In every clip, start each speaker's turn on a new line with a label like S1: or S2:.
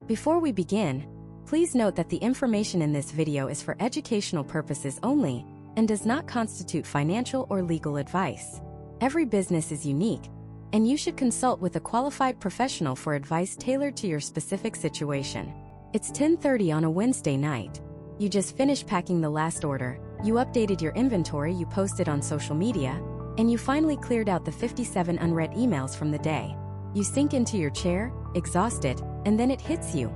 S1: Before we begin, please note that the information in this video is for educational purposes only and does not constitute financial or legal advice. Every business is unique, and you should consult with a qualified professional for advice tailored to your specific situation. It's 10:30 on a Wednesday night. You just finished packing the last order, you updated your inventory, you posted on social media, and you finally cleared out the 57 unread emails from the day. You sink into your chair, exhausted, and then it hits you.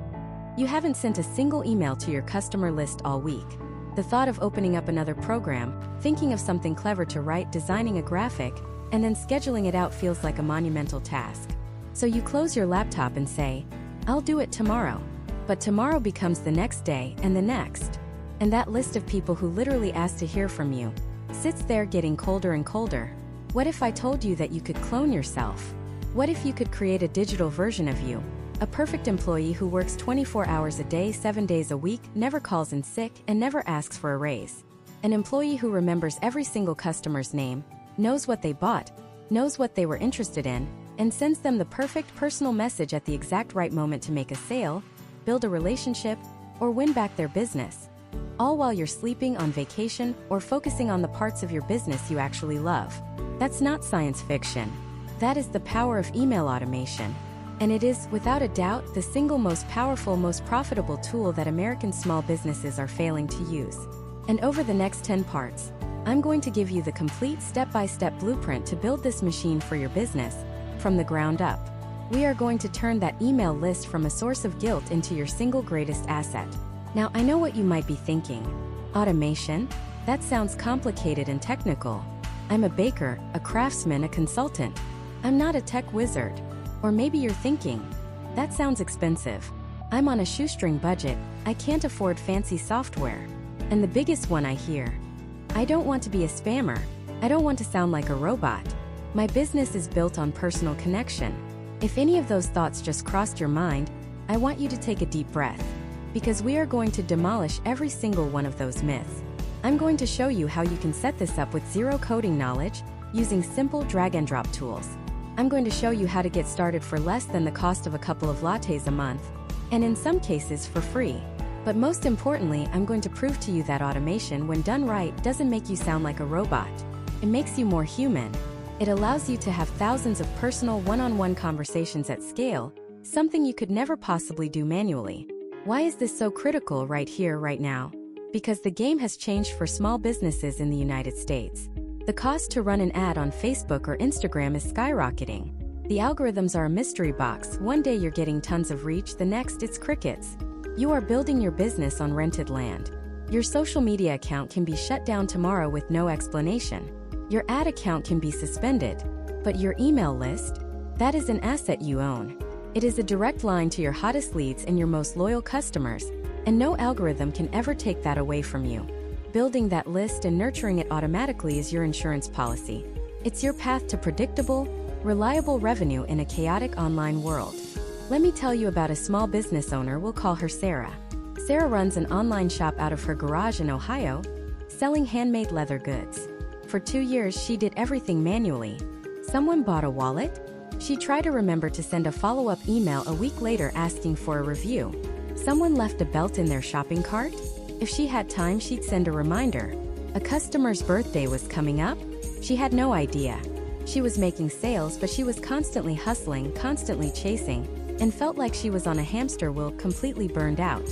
S1: You haven't sent a single email to your customer list all week. The thought of opening up another program, thinking of something clever to write, designing a graphic, and then scheduling it out feels like a monumental task. So you close your laptop and say, "I'll do it tomorrow." But tomorrow becomes the next day and the next. And that list of people who literally asked to hear from you sits there getting colder and colder. What if I told you that you could clone yourself? What if you could create a digital version of you? A perfect employee who works 24 hours a day, 7 days a week, never calls in sick, and never asks for a raise. An employee who remembers every single customer's name, knows what they bought, knows what they were interested in, and sends them the perfect personal message at the exact right moment to make a sale, build a relationship, or win back their business. All while you're sleeping, on vacation, or focusing on the parts of your business you actually love. That's not science fiction. That is the power of email automation. And it is, without a doubt, the single most powerful, most profitable tool that American small businesses are failing to use. And over the next 10 parts, I'm going to give you the complete step-by-step blueprint to build this machine for your business, from the ground up. We are going to turn that email list from a source of guilt into your single greatest asset. Now, I know what you might be thinking. Automation? That sounds complicated and technical. I'm a baker, a craftsman, a consultant. I'm not a tech wizard. Or maybe you're thinking, that sounds expensive. I'm on a shoestring budget, I can't afford fancy software. And the biggest one I hear, I don't want to be a spammer. I don't want to sound like a robot. My business is built on personal connection. If any of those thoughts just crossed your mind, I want you to take a deep breath. Because we are going to demolish every single one of those myths. I'm going to show you how you can set this up with zero coding knowledge, using simple drag-and-drop tools. I'm going to show you how to get started for less than the cost of a couple of lattes a month, and in some cases for free. But most importantly, I'm going to prove to you that automation, when done right, doesn't make you sound like a robot. It makes you more human. It allows you to have thousands of personal one-on-one conversations at scale, something you could never possibly do manually. Why is this so critical right here, right now? Because the game has changed for small businesses in the United States. The cost to run an ad on Facebook or Instagram is skyrocketing. The algorithms are a mystery box. One day you're getting tons of reach, the next it's crickets. You are building your business on rented land. Your social media account can be shut down tomorrow with no explanation. Your ad account can be suspended. But your email list? That is an asset you own. It is a direct line to your hottest leads and your most loyal customers, and no algorithm can ever take that away from you. Building that list and nurturing it automatically is your insurance policy. It's your path to predictable, reliable revenue in a chaotic online world. Let me tell you about a small business owner. We'll call her Sarah. Sarah runs an online shop out of her garage in Ohio, selling handmade leather goods. For 2 years, she did everything manually. Someone bought a wallet. She tried to remember to send a follow-up email a week later asking for a review. Someone left a belt in their shopping cart. If she had time, she'd send a reminder. A customer's birthday was coming up. She had no idea. She was making sales, but she was constantly hustling, constantly chasing, and felt like she was on a hamster wheel, completely burned out.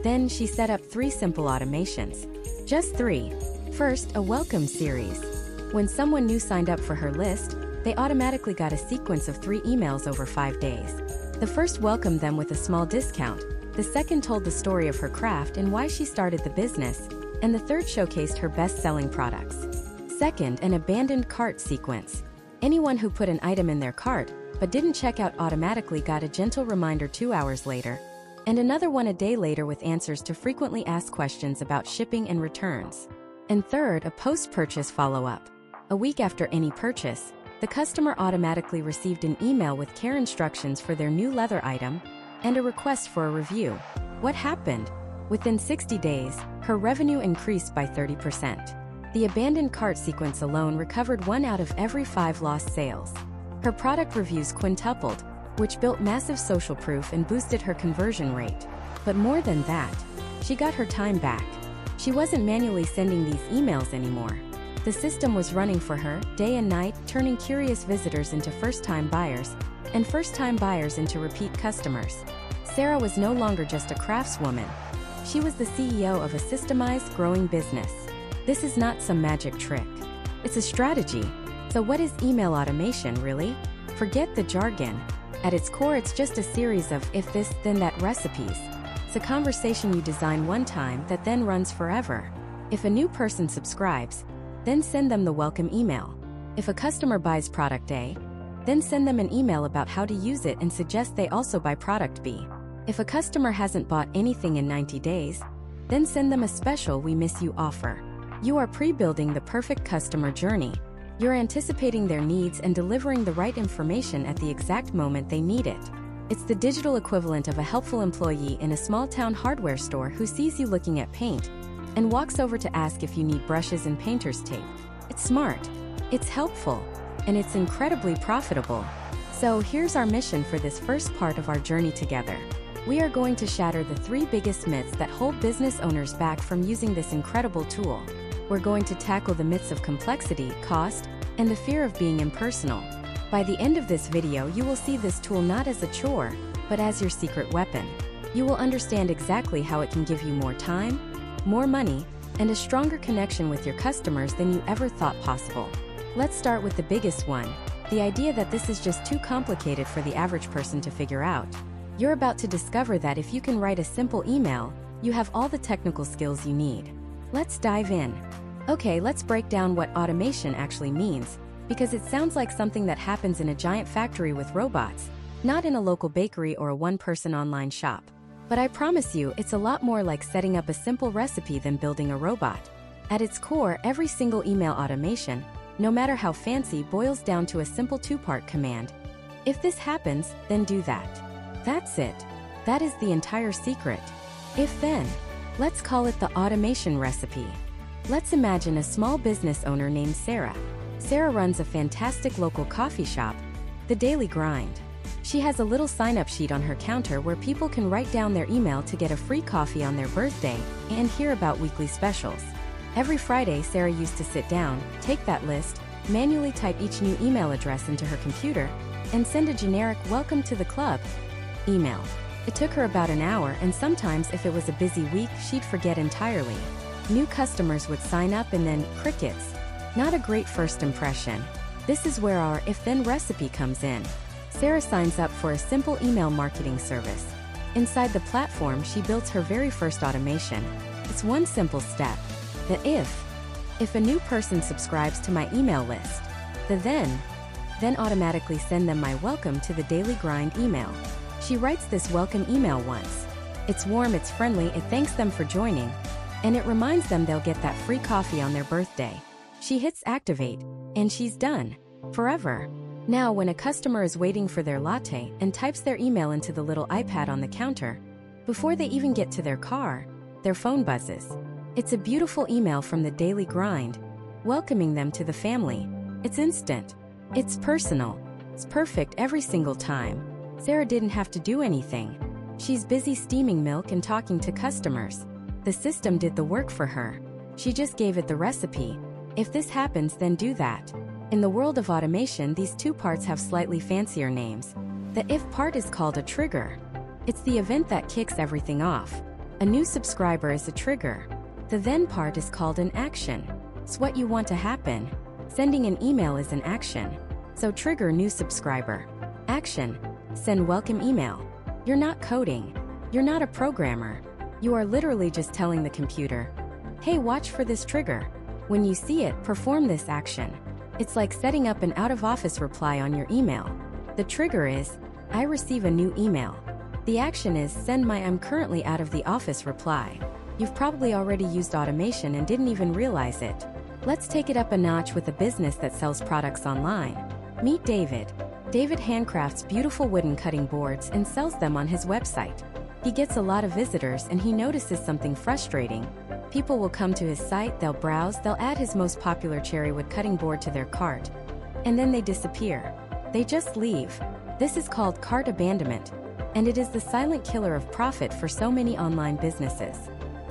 S1: Then she set up 3 simple automations. Just 3. First, a welcome series. When someone new signed up for her list, they automatically got a sequence of 3 emails over 5 days. The first welcomed them with a small discount. The second told the story of her craft and why she started the business, and the third showcased her best-selling products. Second, an abandoned cart sequence. Anyone who put an item in their cart but didn't check out automatically got a gentle reminder 2 hours later, and another one a day later with answers to frequently asked questions about shipping and returns. And third, a post-purchase follow-up. A week after any purchase, the customer automatically received an email with care instructions for their new leather item and a request for a review. What happened? Within 60 days, her revenue increased by 30%. The abandoned cart sequence alone recovered 1 out of every 5 lost sales. Her product reviews quintupled. which built massive social proof and boosted her conversion rate. But more than that, she got her time back. She wasn't manually sending these emails anymore. The system was running for her, day and night, turning curious visitors into first-time buyers, and first-time buyers into repeat customers. Sarah was no longer just a craftswoman. She was the CEO of a systemized, growing business. This is not some magic trick. It's a strategy. So what is email automation, really? Forget the jargon. At its core, it's just a series of if this, then that recipes. It's a conversation you design one time that then runs forever. If a new person subscribes, then send them the welcome email. If a customer buys product A, then send them an email about how to use it and suggest they also buy product B. If a customer hasn't bought anything in 90 days, then send them a special "We Miss You" offer. You are pre-building the perfect customer journey. You're anticipating their needs and delivering the right information at the exact moment they need it. It's the digital equivalent of a helpful employee in a small-town hardware store who sees you looking at paint and walks over to ask if you need brushes and painter's tape. It's smart, it's helpful, and it's incredibly profitable. So here's our mission for this first part of our journey together. We are going to shatter the 3 biggest myths that hold business owners back from using this incredible tool. We're going to tackle the myths of complexity, cost, and the fear of being impersonal. By the end of this video, you will see this tool not as a chore, but as your secret weapon. You will understand exactly how it can give you more time, more money, and a stronger connection with your customers than you ever thought possible. Let's start with the biggest one, the idea that this is just too complicated for the average person to figure out. You're about to discover that if you can write a simple email, you have all the technical skills you need. Let's dive in. Okay, let's break down what automation actually means, because it sounds like something that happens in a giant factory with robots, not in a local bakery or a one-person online shop. But I promise you, it's a lot more like setting up a simple recipe than building a robot. At its core, every single email automation, no matter how fancy, boils down to a simple 2-part command. If this happens, then do that. That's it. That is the entire secret. If then, let's call it the automation recipe. Let's imagine a small business owner named Sarah. Sarah runs a fantastic local coffee shop, The Daily Grind. She has a little sign-up sheet on her counter where people can write down their email to get a free coffee on their birthday and hear about weekly specials. Every Friday, Sarah used to sit down, take that list, manually type each new email address into her computer, and send a generic "Welcome to the club" email. It took her about an hour, and sometimes if it was a busy week, she'd forget entirely. New customers would sign up and then crickets. Not a great first impression. This is where our if-then recipe comes in. Sarah signs up for a simple email marketing service. Inside the platform, she builds her very first automation. It's one simple step. The if. If a new person subscribes to my email list, the then automatically send them my "Welcome to the Daily Grind" email. She writes this welcome email once. It's warm, it's friendly, it thanks them for joining, and it reminds them they'll get that free coffee on their birthday. She hits activate, and she's done. Forever. Now, when a customer is waiting for their latte and types their email into the little iPad on the counter, before they even get to their car, their phone buzzes. It's a beautiful email from the Daily Grind, welcoming them to the family. It's instant. It's personal. It's perfect every single time. Sarah didn't have to do anything. She's busy steaming milk and talking to customers. The system did the work for her. She just gave it the recipe. If this happens, then do that. In the world of automation, these 2 parts have slightly fancier names. The if part is called a trigger. It's the event that kicks everything off. A new subscriber is a trigger. The then part is called an action. It's what you want to happen. Sending an email is an action. So trigger new subscriber. Action. Send welcome email. You're not coding. You're not a programmer. You are literally just telling the computer, hey, watch for this trigger. When you see it, perform this action. It's like setting up an out-of-office reply on your email. The trigger is, I receive a new email. The action is, send my I'm currently out of the office reply. You've probably already used automation and didn't even realize it. Let's take it up a notch with a business that sells products online. Meet David. David handcrafts beautiful wooden cutting boards and sells them on his website. He gets a lot of visitors and he notices something frustrating. People will come to his site, they'll browse, they'll add his most popular cherry wood cutting board to their cart, and then they disappear. They just leave. This is called cart abandonment, and it is the silent killer of profit for so many online businesses.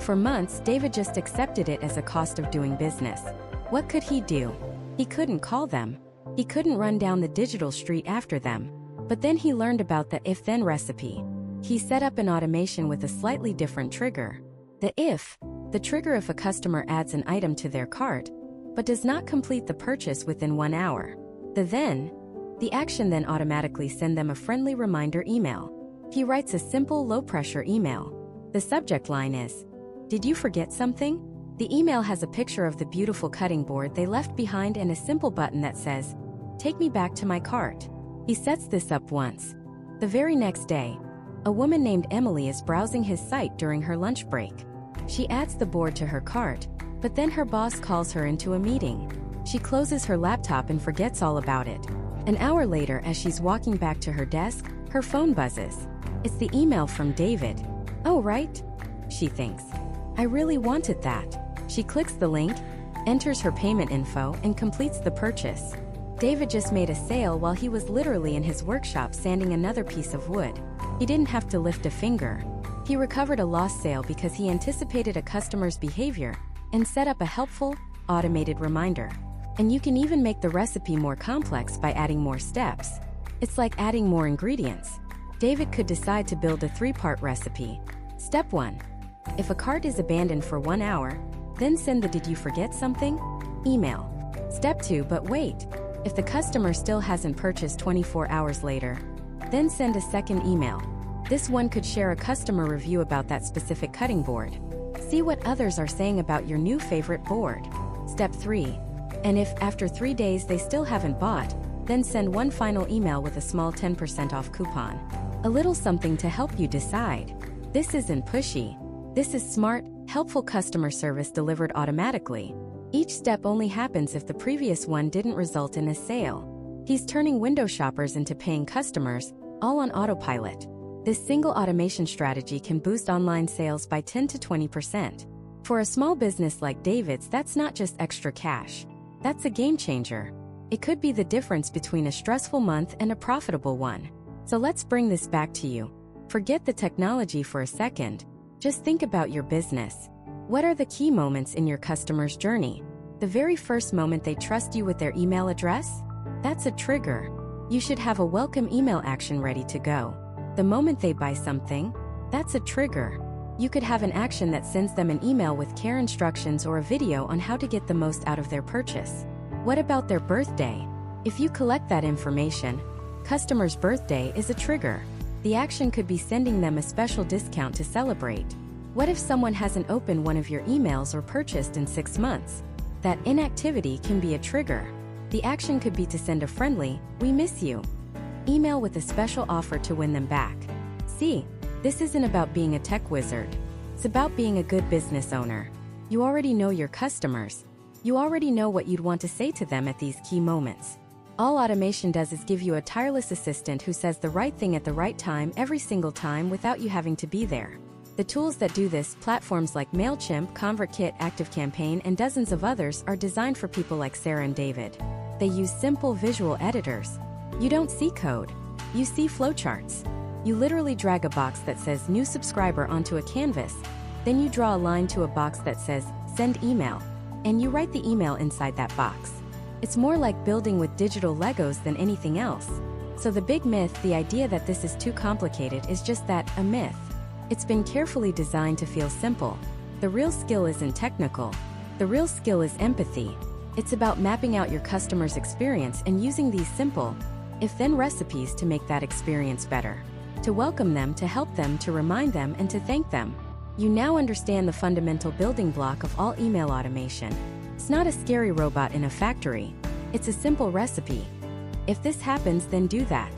S1: For months, David just accepted it as a cost of doing business. What could he do? He couldn't call them. He couldn't run down the digital street after them. But then he learned about the if-then recipe. He set up an automation with a slightly different trigger. The if, the trigger if a customer adds an item to their cart, but does not complete the purchase within 1 hour. The then, the action then automatically send them a friendly reminder email. He writes a simple, low-pressure email. The subject line is, "Did you forget something?" The email has a picture of the beautiful cutting board they left behind and a simple button that says, "Take me back to my cart." He sets this up once. The very next day, a woman named Emily is browsing his site during her lunch break. She adds the board to her cart, but then her boss calls her into a meeting. She closes her laptop and forgets all about it. An hour later, as she's walking back to her desk, her phone buzzes. It's the email from David. "Oh, right," she thinks. "I really wanted that." She clicks the link, enters her payment info, and completes the purchase. David just made a sale while he was literally in his workshop sanding another piece of wood. He didn't have to lift a finger. He recovered a lost sale because he anticipated a customer's behavior and set up a helpful, automated reminder. And you can even make the recipe more complex by adding more steps. It's like adding more ingredients. David could decide to build a 3-part recipe. Step 1. If a cart is abandoned for 1 hour, then send the "Did you forget something?" email. Step 2. But wait. If the customer still hasn't purchased 24 hours later, then send a second email. This one could share a customer review about that specific cutting board. See what others are saying about your new favorite board. Step 3. And if, after 3 days, they still haven't bought, then send one final email with a small 10% off coupon. A little something to help you decide. This isn't pushy. This is smart, helpful customer service delivered automatically. Each step only happens if the previous one didn't result in a sale. He's turning window shoppers into paying customers, all on autopilot. This single automation strategy can boost online sales by 10 to 20%. For a small business like David's, that's not just extra cash. That's a game changer. It could be the difference between a stressful month and a profitable one. So let's bring this back to you. Forget the technology for a second. Just think about your business. What are the key moments in your customer's journey? The very first moment they trust you with their email address? That's a trigger. You should have a welcome email action ready to go. The moment they buy something? That's a trigger. You could have an action that sends them an email with care instructions or a video on how to get the most out of their purchase. What about their birthday? If you collect that information, customer's birthday is a trigger. The action could be sending them a special discount to celebrate. What if someone hasn't opened one of your emails or purchased in 6 months? That inactivity can be a trigger. The action could be to send a friendly, "We miss you" email with a special offer to win them back. See, this isn't about being a tech wizard. It's about being a good business owner. You already know your customers. You already know what you'd want to say to them at these key moments. All automation does is give you a tireless assistant who says the right thing at the right time every single time without you having to be there. The tools that do this, platforms like MailChimp, ConvertKit, ActiveCampaign, and dozens of others, are designed for people like Sarah and David. They use simple visual editors. You don't see code. You see flowcharts. You literally drag a box that says "New subscriber" onto a canvas. Then you draw a line to a box that says "Send email," and you write the email inside that box. It's more like building with digital Legos than anything else. So the big myth, the idea that this is too complicated, is just that, a myth. It's been carefully designed to feel simple. The real skill isn't technical. The real skill is empathy. It's about mapping out your customer's experience and using these simple, if-then recipes to make that experience better. To welcome them, to help them, to remind them, and to thank them. You now understand the fundamental building block of all email automation. It's not a scary robot in a factory. It's a simple recipe. If this happens, then do that.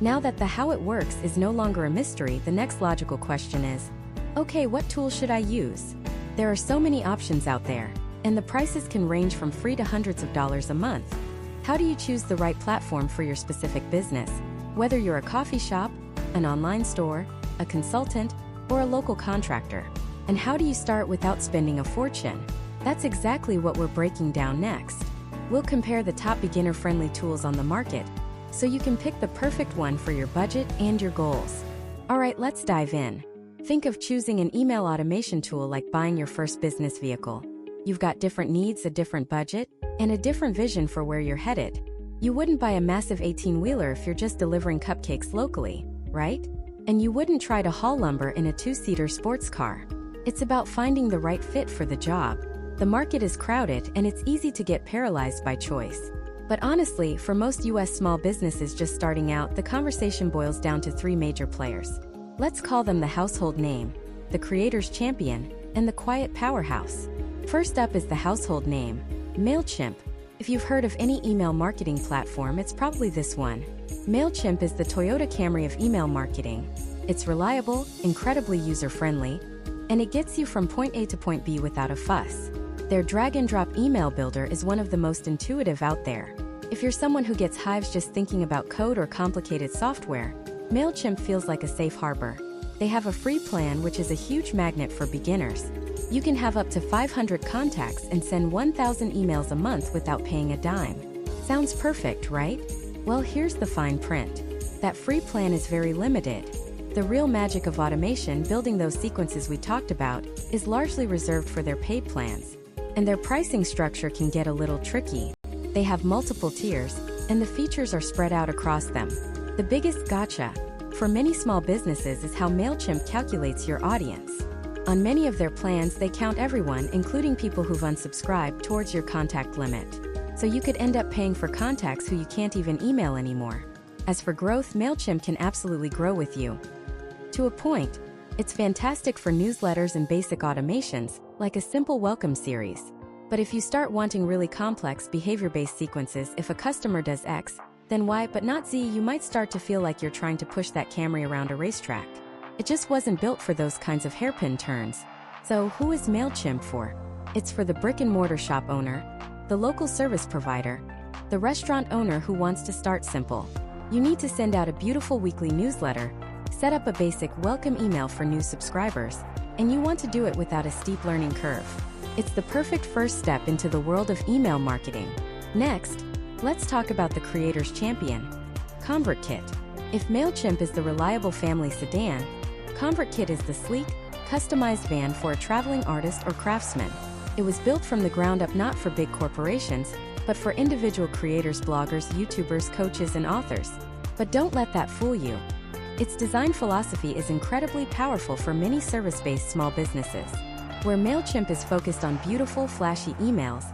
S1: Now that the how it works is no longer a mystery, the next logical question is, okay, what tool should I use? There are so many options out there, and the prices can range from free to hundreds of dollars a month. How do you choose the right platform for your specific business? Whether you're a coffee shop, an online store, a consultant, or a local contractor. And how do you start without spending a fortune? That's exactly what we're breaking down next. We'll compare the top beginner-friendly tools on the market, so you can pick the perfect one for your budget and your goals. Alright, let's dive in. Think of choosing an email automation tool like buying your first business vehicle. You've got different needs, a different budget, and a different vision for where you're headed. You wouldn't buy a massive 18-wheeler if you're just delivering cupcakes locally, right? And you wouldn't try to haul lumber in a 2-seater sports car. It's about finding the right fit for the job. The market is crowded and it's easy to get paralyzed by choice. But honestly, for most US small businesses just starting out, the conversation boils down to 3 major players. Let's call them the household name, the creator's champion, and the quiet powerhouse. First up is the household name, MailChimp. If you've heard of any email marketing platform, it's probably this one. MailChimp is the Toyota Camry of email marketing. It's reliable, incredibly user-friendly, and it gets you from point A to point B without a fuss. Their drag-and-drop email builder is one of the most intuitive out there. If you're someone who gets hives just thinking about code or complicated software, MailChimp feels like a safe harbor. They have a free plan, which is a huge magnet for beginners. You can have up to 500 contacts and send 1,000 emails a month without paying a dime. Sounds perfect, right? Well, here's the fine print. That free plan is very limited. The real magic of automation, building those sequences we talked about, is largely reserved for their paid plans. And their pricing structure can get a little tricky. They have multiple tiers, and the features are spread out across them. The biggest gotcha for many small businesses is how MailChimp calculates your audience. On many of their plans, they count everyone, including people who've unsubscribed, towards your contact limit. So you could end up paying for contacts who you can't even email anymore. As for growth, MailChimp can absolutely grow with you. To a point, it's fantastic for newsletters and basic automations, like a simple welcome series. But if you start wanting really complex behavior-based sequences, if a customer does X, then Y but not Z, you might start to feel like you're trying to push that Camry around a racetrack. It just wasn't built for those kinds of hairpin turns. So who is MailChimp for? It's for the brick-and-mortar shop owner, the local service provider, the restaurant owner who wants to start simple. You need to send out a beautiful weekly newsletter, set up a basic welcome email for new subscribers, and you want to do it without a steep learning curve. It's the perfect first step into the world of email marketing. Next, let's talk about the creator's champion, ConvertKit. If MailChimp is the reliable family sedan, ConvertKit is the sleek, customized van for a traveling artist or craftsman. It was built from the ground up not for big corporations, but for individual creators, bloggers, YouTubers, coaches, and authors. But don't let that fool you. Its design philosophy is incredibly powerful for many service-based small businesses. Where MailChimp is focused on beautiful, flashy emails,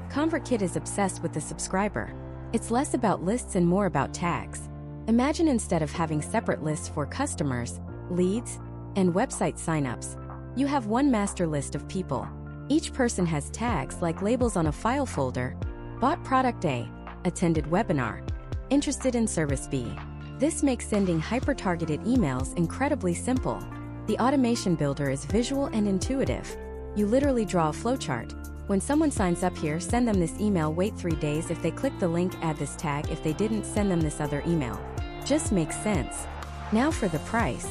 S1: ConvertKit is obsessed with the subscriber. It's less about lists and more about tags. Imagine instead of having separate lists for customers, leads, and website signups, you have one master list of people. Each person has tags like labels on a file folder: bought product A, attended webinar, interested in service B. This makes sending hyper-targeted emails incredibly simple. The automation builder is visual and intuitive. You literally draw a flowchart. When someone signs up here, send them this email, wait 3 days. If they click the link, add this tag. If they didn't, send them this other email. Just makes sense. Now for the price.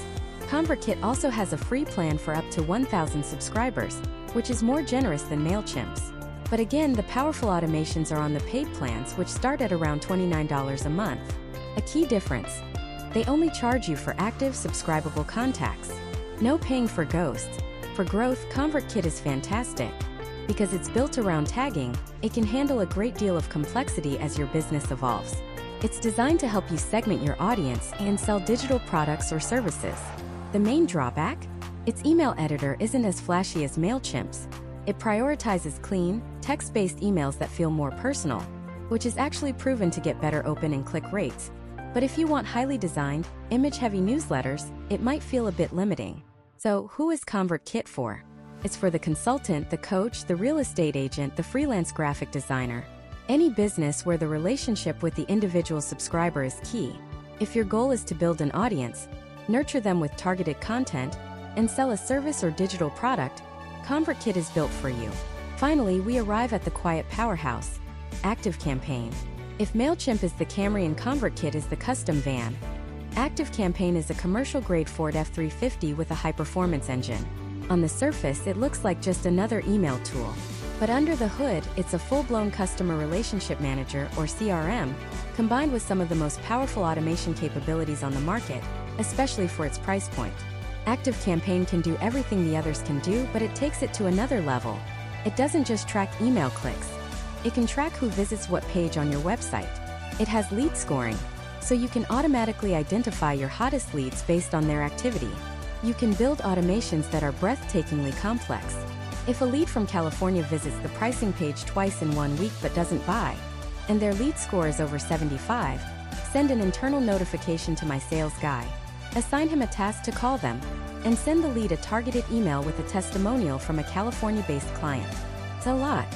S1: ConvertKit also has a free plan for up to 1,000 subscribers, which is more generous than MailChimp's. But again, the powerful automations are on the paid plans, which start at around $29 a month. A key difference: they only charge you for active, subscribable contacts. No paying for ghosts. For growth, ConvertKit is fantastic. Because it's built around tagging, it can handle a great deal of complexity as your business evolves. It's designed to help you segment your audience and sell digital products or services. The main drawback? Its email editor isn't as flashy as MailChimp's. It prioritizes clean, text-based emails that feel more personal, which is actually proven to get better open and click rates. But if you want highly designed, image-heavy newsletters, it might feel a bit limiting. So who is ConvertKit for? It's for the consultant, the coach, the real estate agent, the freelance graphic designer. Any business where the relationship with the individual subscriber is key. If your goal is to build an audience, nurture them with targeted content, and sell a service or digital product, ConvertKit is built for you. Finally, we arrive at the quiet powerhouse, ActiveCampaign. If MailChimp is the Camry and ConvertKit is the custom van, ActiveCampaign is a commercial-grade Ford F-350 with a high-performance engine. On the surface, it looks like just another email tool. But under the hood, it's a full-blown customer relationship manager, or CRM, combined with some of the most powerful automation capabilities on the market, especially for its price point. ActiveCampaign can do everything the others can do, but it takes it to another level. It doesn't just track email clicks. It can track who visits what page on your website. It has lead scoring, so you can automatically identify your hottest leads based on their activity. You can build automations that are breathtakingly complex. If a lead from California visits the pricing page twice in 1 week but doesn't buy, and their lead score is over 75, send an internal notification to my sales guy, assign him a task to call them, and send the lead a targeted email with a testimonial from a California-based client. It's a lot,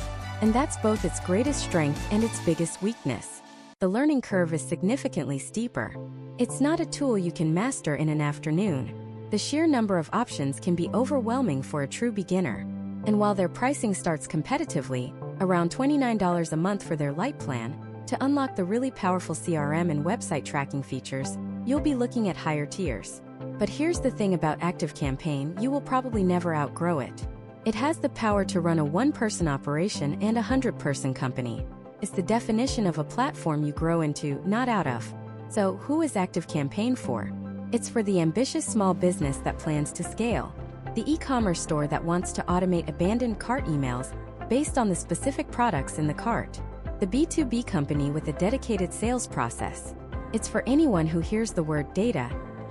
S1: and that's both its greatest strength and its biggest weakness. The learning curve is significantly steeper. It's not a tool you can master in an afternoon. The sheer number of options can be overwhelming for a true beginner. And while their pricing starts competitively, around $29 a month for their light plan, to unlock the really powerful CRM and website tracking features, you'll be looking at higher tiers. But here's the thing about ActiveCampaign: you will probably never outgrow it. It has the power to run a one-person operation and a 100-person company. It's the definition of a platform you grow into, not out of. So, who is ActiveCampaign for? It's for the ambitious small business that plans to scale. The e-commerce store that wants to automate abandoned cart emails based on the specific products in the cart. The B2B company with a dedicated sales process. It's for anyone who hears the word data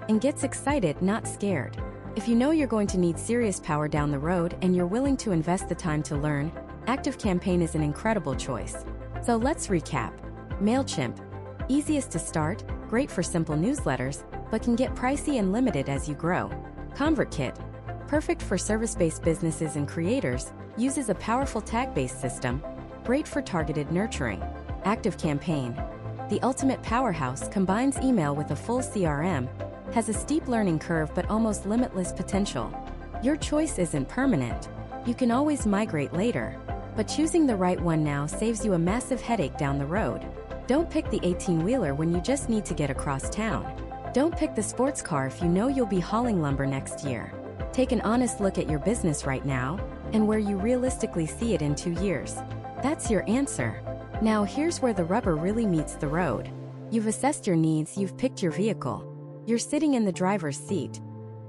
S1: and gets excited, not scared. If you know you're going to need serious power down the road and you're willing to invest the time to learn, ActiveCampaign is an incredible choice. So let's recap. MailChimp. Easiest to start, great for simple newsletters, but can get pricey and limited as you grow. ConvertKit. Perfect for service-based businesses and creators, uses a powerful tag-based system, great for targeted nurturing. ActiveCampaign. The ultimate powerhouse, combines email with a full CRM, has a steep learning curve but almost limitless potential. Your choice isn't permanent. You can always migrate later. But choosing the right one now saves you a massive headache down the road. Don't pick the 18-wheeler when you just need to get across town. Don't pick the sports car if you know you'll be hauling lumber next year. Take an honest look at your business right now, and where you realistically see it in 2 years. That's your answer. Now here's where the rubber really meets the road. You've assessed your needs, you've picked your vehicle. You're sitting in the driver's seat,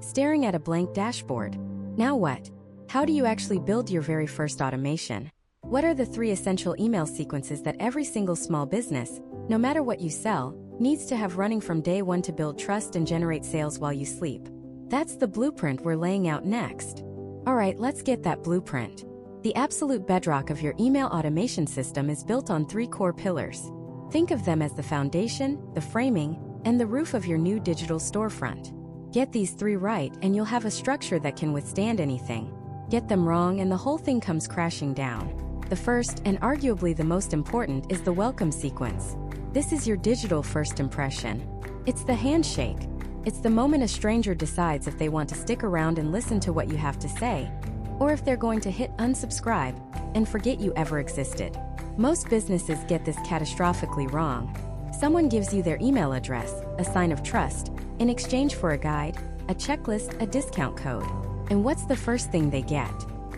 S1: staring at a blank dashboard. Now what? How do you actually build your very first automation? What are the 3 essential email sequences that every single small business, no matter what you sell, needs to have running from day one to build trust and generate sales while you sleep? That's the blueprint we're laying out next. Alright, let's get that blueprint. The absolute bedrock of your email automation system is built on 3 core pillars. Think of them as the foundation, the framing, and the roof of your new digital storefront. Get these 3 right and you'll have a structure that can withstand anything. Get them wrong and the whole thing comes crashing down. The first, and arguably the most important, is the welcome sequence. This is your digital first impression. It's the handshake. It's the moment a stranger decides if they want to stick around and listen to what you have to say, or if they're going to hit unsubscribe and forget you ever existed. Most businesses get this catastrophically wrong. Someone gives you their email address, a sign of trust, in exchange for a guide, a checklist, a discount code. And what's the first thing they get?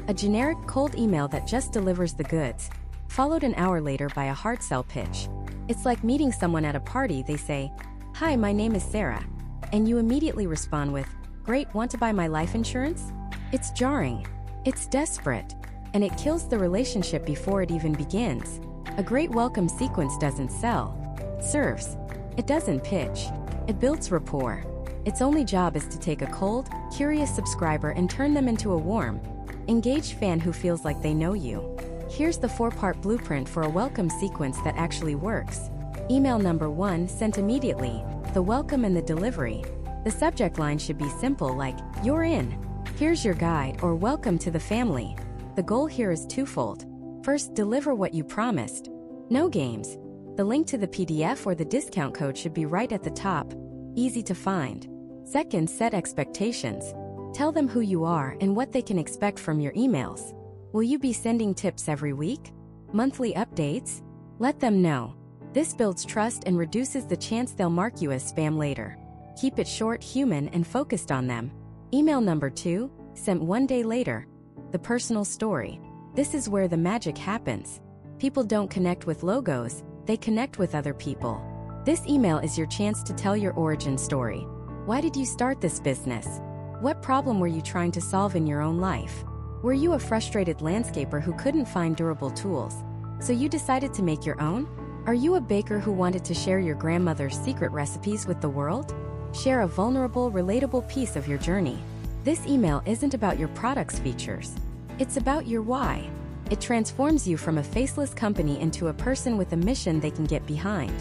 S1: A generic, cold email that just delivers the goods, followed an hour later by a hard sell pitch. It's like meeting someone at a party. They say, "Hi, my name is Sarah." And you immediately respond with, "Great, want to buy my life insurance?" It's jarring. It's desperate. And it kills the relationship before it even begins. A great welcome sequence doesn't sell. It serves. It doesn't pitch. It builds rapport. Its only job is to take a cold, curious subscriber and turn them into a warm, engaged fan who feels like they know you. Here's the 4-part blueprint for a welcome sequence that actually works. Email number 1, sent immediately. The welcome and the delivery. The subject line should be simple, like, "You're in. Here's your guide," or "Welcome to the family." The goal here is twofold. First, deliver what you promised. No games. The link to the PDF or the discount code should be right at the top, easy to find. Second, set expectations. Tell them who you are and what they can expect from your emails. Will you be sending tips every week? Monthly updates? Let them know. This builds trust and reduces the chance they'll mark you as spam later. Keep it short, human, and focused on them. Email number 2, sent 1 day later. The personal story. This is where the magic happens. People don't connect with logos, they connect with other people. This email is your chance to tell your origin story. Why did you start this business? What problem were you trying to solve in your own life? Were you a frustrated landscaper who couldn't find durable tools, so you decided to make your own? Are you a baker who wanted to share your grandmother's secret recipes with the world? Share a vulnerable, relatable piece of your journey. This email isn't about your product's features. It's about your why. It transforms you from a faceless company into a person with a mission they can get behind.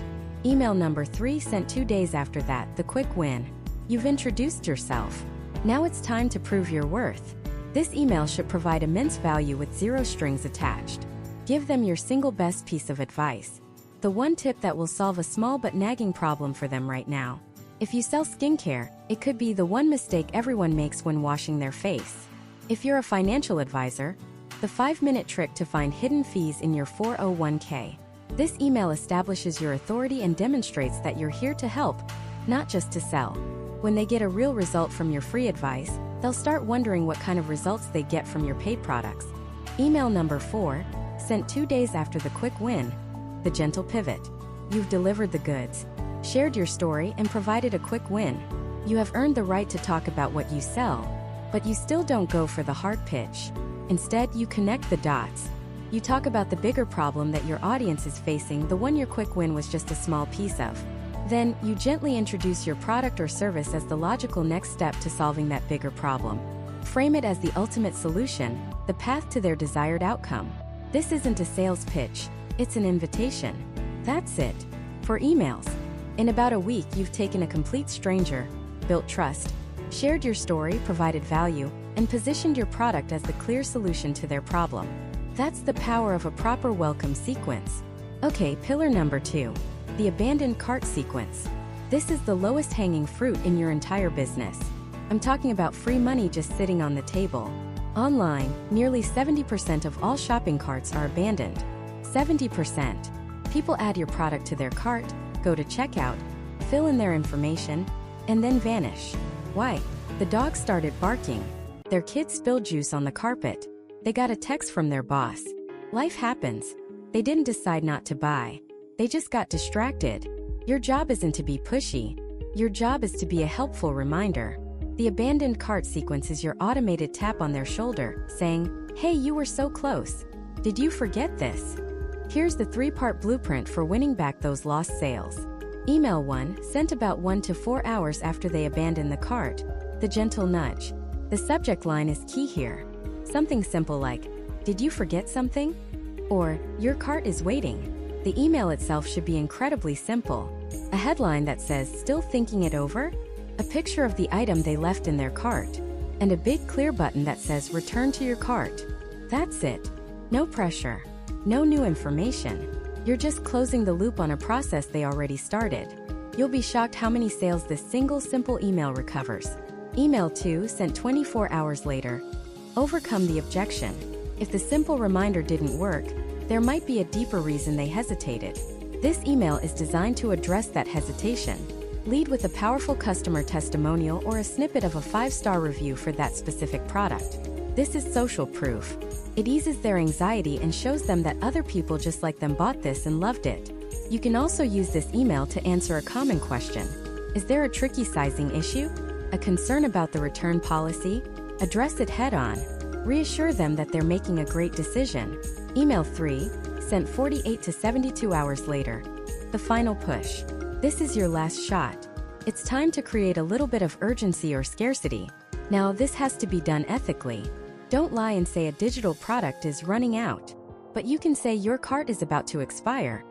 S1: Email number 3 sent 2 days after that, the quick win. You've introduced yourself. Now it's time to prove your worth. This email should provide immense value with zero strings attached. Give them your single best piece of advice. The one tip that will solve a small but nagging problem for them right now. If you sell skincare, it could be the one mistake everyone makes when washing their face. If you're a financial advisor, the 5-minute trick to find hidden fees in your 401k. This email establishes your authority and demonstrates that you're here to help, not just to sell. When they get a real result from your free advice, they'll start wondering what kind of results they get from your paid products. Email number 4, sent 2 days after the quick win, the gentle pivot. You've delivered the goods, shared your story, and provided a quick win. You have earned the right to talk about what you sell, but you still don't go for the hard pitch. Instead, you connect the dots. You talk about the bigger problem that your audience is facing, the one your quick win was just a small piece of. Then, you gently introduce your product or service as the logical next step to solving that bigger problem. Frame it as the ultimate solution, the path to their desired outcome. This isn't a sales pitch, it's an invitation. That's it. For emails. In about a week, you've taken a complete stranger, built trust, shared your story, provided value, and positioned your product as the clear solution to their problem. That's the power of a proper welcome sequence. Okay, pillar number 2. The abandoned cart sequence. This is the lowest hanging fruit in your entire business. I'm talking about free money just sitting on the table. Online, nearly 70% of all shopping carts are abandoned. 70%. People add your product to their cart, go to checkout, fill in their information, and then vanish. Why? The dog started barking. Their kid spilled juice on the carpet. They got a text from their boss. Life happens. They didn't decide not to buy. They just got distracted. Your job isn't to be pushy. Your job is to be a helpful reminder. The abandoned cart sequence is your automated tap on their shoulder, saying, "Hey, you were so close. Did you forget this?" Here's the 3-part blueprint for winning back those lost sales. Email 1, sent about 1 to 4 hours after they abandon the cart. The gentle nudge. The subject line is key here. Something simple like, "Did you forget something?" Or, "Your cart is waiting." The email itself should be incredibly simple. A headline that says, "Still thinking it over?" A picture of the item they left in their cart, and a big clear button that says, "Return to your cart." That's it. No pressure. No new information. You're just closing the loop on a process they already started. You'll be shocked how many sales this single simple email recovers. Email 2, sent 24 hours later. Overcome the objection. If the simple reminder didn't work, there might be a deeper reason they hesitated. This email is designed to address that hesitation. Lead with a powerful customer testimonial or a snippet of a 5-star review for that specific product. This is social proof. It eases their anxiety and shows them that other people just like them bought this and loved it. You can also use this email to answer a common question. Is there a tricky sizing issue? A concern about the return policy? Address it head-on. Reassure them that they're making a great decision. Email 3, sent 48 to 72 hours later. The final push. This is your last shot. It's time to create a little bit of urgency or scarcity. Now, this has to be done ethically. Don't lie and say a digital product is running out. But you can say your cart is about to expire.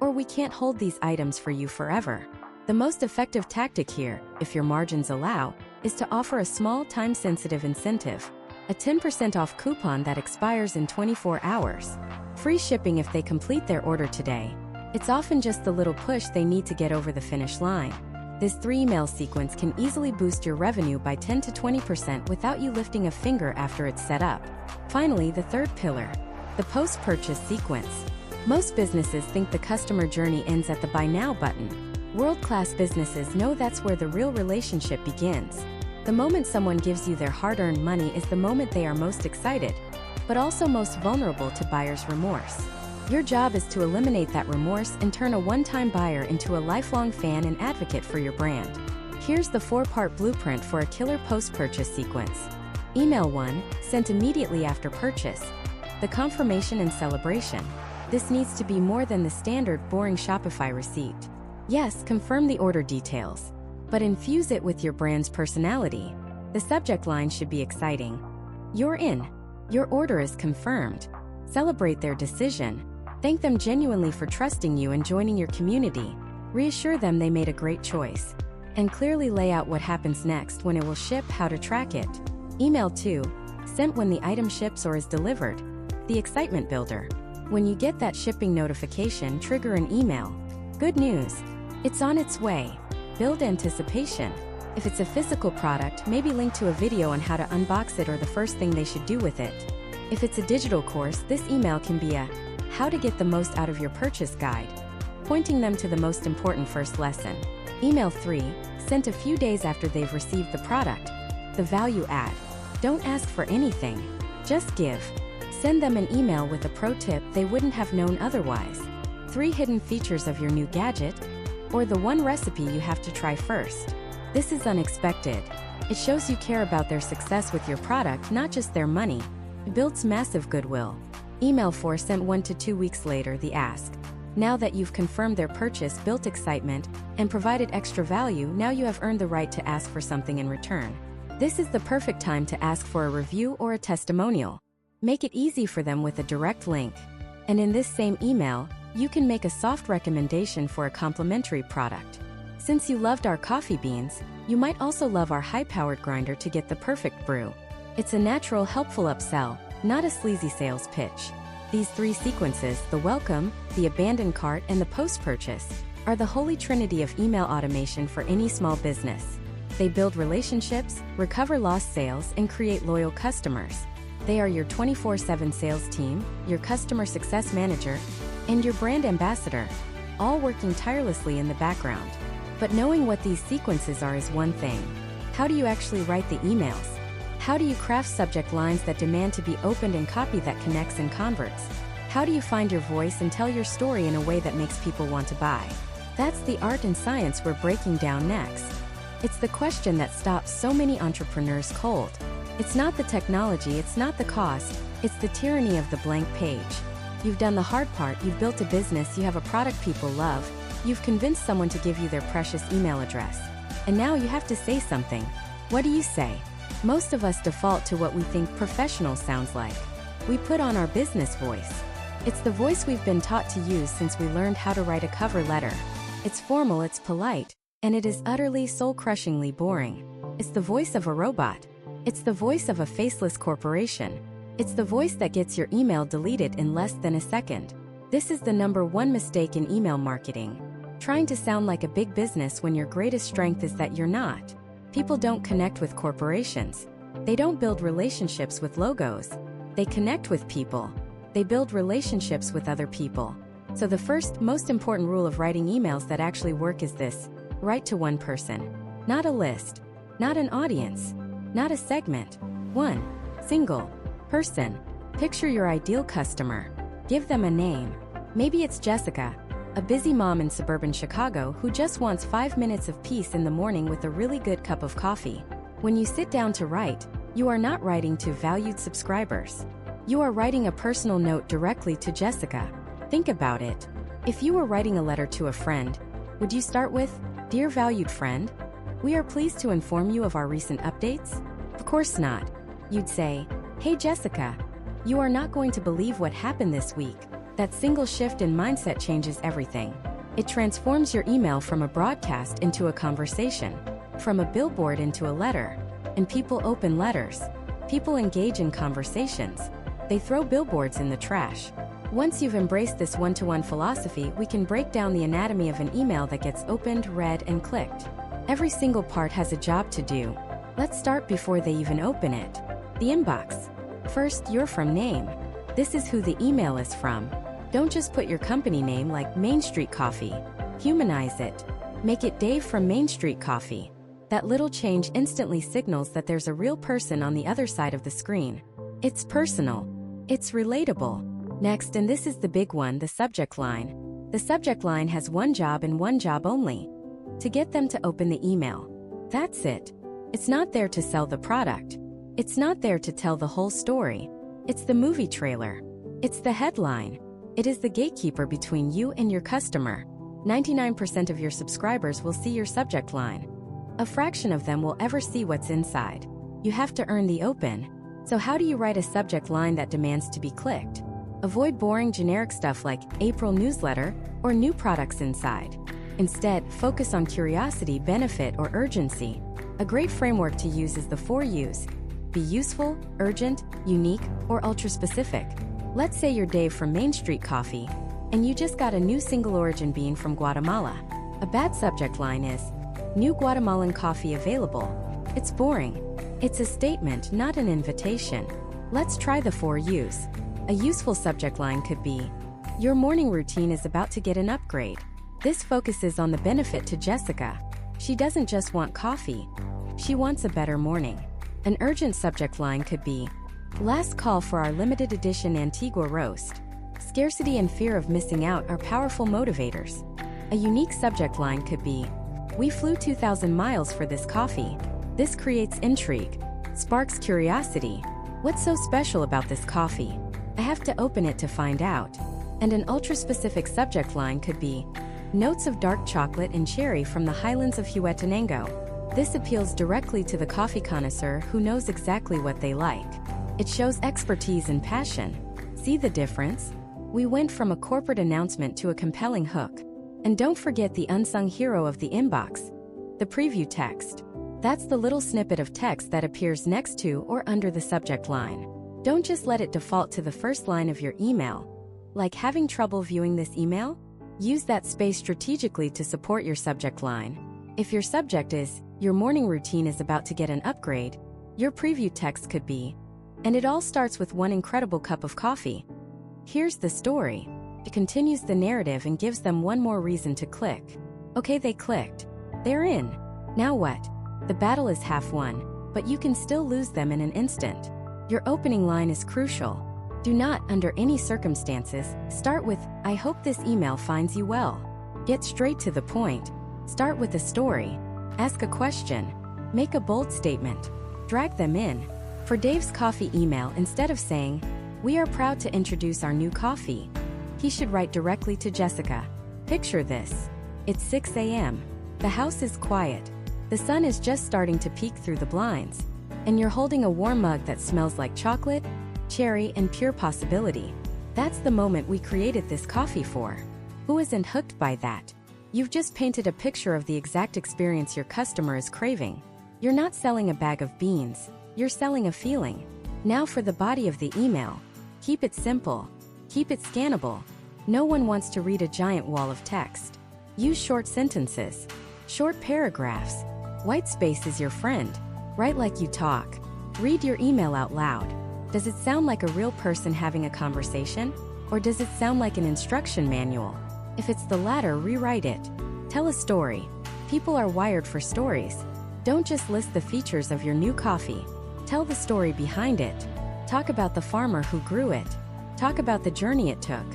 S1: Or we can't hold these items for you forever. The most effective tactic here, if your margins allow, is to offer a small time-sensitive incentive. A 10% off coupon that expires in 24 hours. Free shipping if they complete their order today. It's often just the little push they need to get over the finish line. This 3-email sequence can easily boost your revenue by 10 to 20% without you lifting a finger after it's set up. Finally, the 3rd pillar. The post-purchase sequence. Most businesses think the customer journey ends at the Buy Now button. World-class businesses know that's where the real relationship begins. The moment someone gives you their hard-earned money is the moment they are most excited. but also most vulnerable to buyer's remorse. Your job is to eliminate that remorse and turn a one-time buyer into a lifelong fan and advocate for your brand. Here's the 4-part blueprint for a killer post-purchase sequence. Email 1, sent immediately after purchase. The confirmation and celebration. This needs to be more than the standard boring Shopify receipt. Yes, confirm the order details, but infuse it with your brand's personality. The subject line should be exciting. You're in. Your order is confirmed. Celebrate their decision. Thank them genuinely for trusting you and joining your community. Reassure them they made a great choice. And clearly lay out what happens next, when it will ship, how to track it. Email 2, sent when the item ships or is delivered. The excitement builder. When you get that shipping notification, trigger an email. Good news. It's on its way. Build anticipation. If it's a physical product, maybe link to a video on how to unbox it or the first thing they should do with it. If it's a digital course, this email can be a how to get the most out of your purchase guide, pointing them to the most important first lesson. Email 3, sent a few days after they've received the product. The value add. Don't ask for anything. Just give. Send them an email with a pro tip they wouldn't have known otherwise. 3 hidden features of your new gadget, or the one recipe you have to try first. This is unexpected. It shows you care about their success with your product, not just their money. It builds massive goodwill. Email 4, sent 1 to 2 weeks later. The ask. Now that you've confirmed their purchase, built excitement, and provided extra value, now you have earned the right to ask for something in return. This is the perfect time to ask for a review or a testimonial. Make it easy for them with a direct link. And in this same email, you can make a soft recommendation for a complimentary product. Since you loved our coffee beans, you might also love our high-powered grinder to get the perfect brew. It's a natural, helpful upsell, not a sleazy sales pitch. These 3 sequences, the welcome, the abandoned cart, and the post-purchase, are the holy trinity of email automation for any small business. They build relationships, recover lost sales, and create loyal customers. They are your 24/7 sales team, your customer success manager, and your brand ambassador, all working tirelessly in the background. But knowing what these sequences are is one thing. How do you actually write the emails? How do you craft subject lines that demand to be opened and copy that connects and converts? How do you find your voice and tell your story in a way that makes people want to buy? That's the art and science we're breaking down next. It's the question that stops so many entrepreneurs cold. It's not the technology, it's not the cost, it's the tyranny of the blank page. You've done the hard part, you've built a business, you have a product people love, you've convinced someone to give you their precious email address. And now you have to say something. What do you say? Most of us default to what we think professional sounds like. We put on our business voice. It's the voice we've been taught to use since we learned how to write a cover letter. It's formal, it's polite, and it is utterly soul-crushingly boring. It's the voice of a robot. It's the voice of a faceless corporation. It's the voice that gets your email deleted in less than a second. This is the #1 mistake in email marketing. Trying to sound like a big business when your greatest strength is that you're not. People don't connect with corporations. They don't build relationships with logos. They connect with people. They build relationships with other people. So the first, most important rule of writing emails that actually work is this: write to one person. Not a list. Not an audience. Not a segment. One single person. Picture your ideal customer. Give them a name. Maybe it's Jessica, a busy mom in suburban Chicago who just wants 5 minutes of peace in the morning with a really good cup of coffee. When you sit down to write, you are not writing to valued subscribers. You are writing a personal note directly to Jessica. Think about it. If you were writing a letter to a friend, would you start with, "Dear valued friend, we are pleased to inform you of our recent updates"? Of course not. You'd say, "Hey Jessica, you are not going to believe what happened this week." That single shift in mindset changes everything. It transforms your email from a broadcast into a conversation, from a billboard into a letter. And people open letters. People engage in conversations. They throw billboards in the trash. Once you've embraced this one-to-one philosophy, we can break down the anatomy of an email that gets opened, read, and clicked. Every single part has a job to do. Let's start before they even open it. The inbox. First, your from name. This is who the email is from. Don't just put your company name like Main Street Coffee. Humanize it. Make it Dave from Main Street Coffee. That little change instantly signals that there's a real person on the other side of the screen. It's personal. It's relatable. Next, and this is the big one, the subject line. The subject line has one job and one job only: to get them to open the email. That's it. It's not there to sell the product. It's not there to tell the whole story. It's the movie trailer. It's the headline. It is the gatekeeper between you and your customer. 99% of your subscribers will see your subject line. A fraction of them will ever see what's inside. You have to earn the open. So how do you write a subject line that demands to be clicked? Avoid boring generic stuff like April newsletter or new products inside. Instead, focus on curiosity, benefit, or urgency. A great framework to use is the 4 U's. Be useful, urgent, unique, or ultra-specific. Let's say you're Dave from Main Street Coffee, and you just got a new single origin bean from Guatemala. A bad subject line is, new Guatemalan coffee available. It's boring. It's a statement, not an invitation. Let's try the 4 U's. A useful subject line could be, your morning routine is about to get an upgrade. This focuses on the benefit to Jessica. She doesn't just want coffee. She wants a better morning. An urgent subject line could be, last call for our limited edition Antigua roast. Scarcity and fear of missing out are powerful motivators. A unique subject line could be, we flew 2,000 miles for this coffee. This creates intrigue, sparks curiosity. What's so special about this coffee? I have to open it to find out. And an ultra-specific subject line could be, notes of dark chocolate and cherry from the highlands of Huetenango. This appeals directly to the coffee connoisseur who knows exactly what they like. It shows expertise and passion. See the difference? We went from a corporate announcement to a compelling hook. And don't forget the unsung hero of the inbox, the preview text. That's the little snippet of text that appears next to or under the subject line. Don't just let it default to the first line of your email. Like having trouble viewing this email? Use that space strategically to support your subject line. If your subject is, your morning routine is about to get an upgrade, your preview text could be, and it all starts with one incredible cup of coffee. Here's the story. It continues the narrative and gives them one more reason to click. Okay, they clicked. They're in. Now what? The battle is half won, but you can still lose them in an instant. Your opening line is crucial. Do not, under any circumstances, start with, I hope this email finds you well. Get straight to the point. Start with a story. Ask a question. Make a bold statement. Drag them in. For Dave's coffee email, instead of saying, we are proud to introduce our new coffee, he should write directly to Jessica. Picture this. It's 6 a.m. The house is quiet. The sun is just starting to peek through the blinds. And you're holding a warm mug that smells like chocolate, cherry, and pure possibility. That's the moment we created this coffee for. Who isn't hooked by that? You've just painted a picture of the exact experience your customer is craving. You're not selling a bag of beans, you're selling a feeling. Now for the body of the email. Keep it simple. Keep it scannable. No one wants to read a giant wall of text. Use short sentences. Short paragraphs. White space is your friend. Write like you talk. Read your email out loud. Does it sound like a real person having a conversation? Or does it sound like an instruction manual? If it's the latter, rewrite it. Tell a story. People are wired for stories. Don't just list the features of your new coffee. Tell the story behind it. Talk about the farmer who grew it. Talk about the journey it took.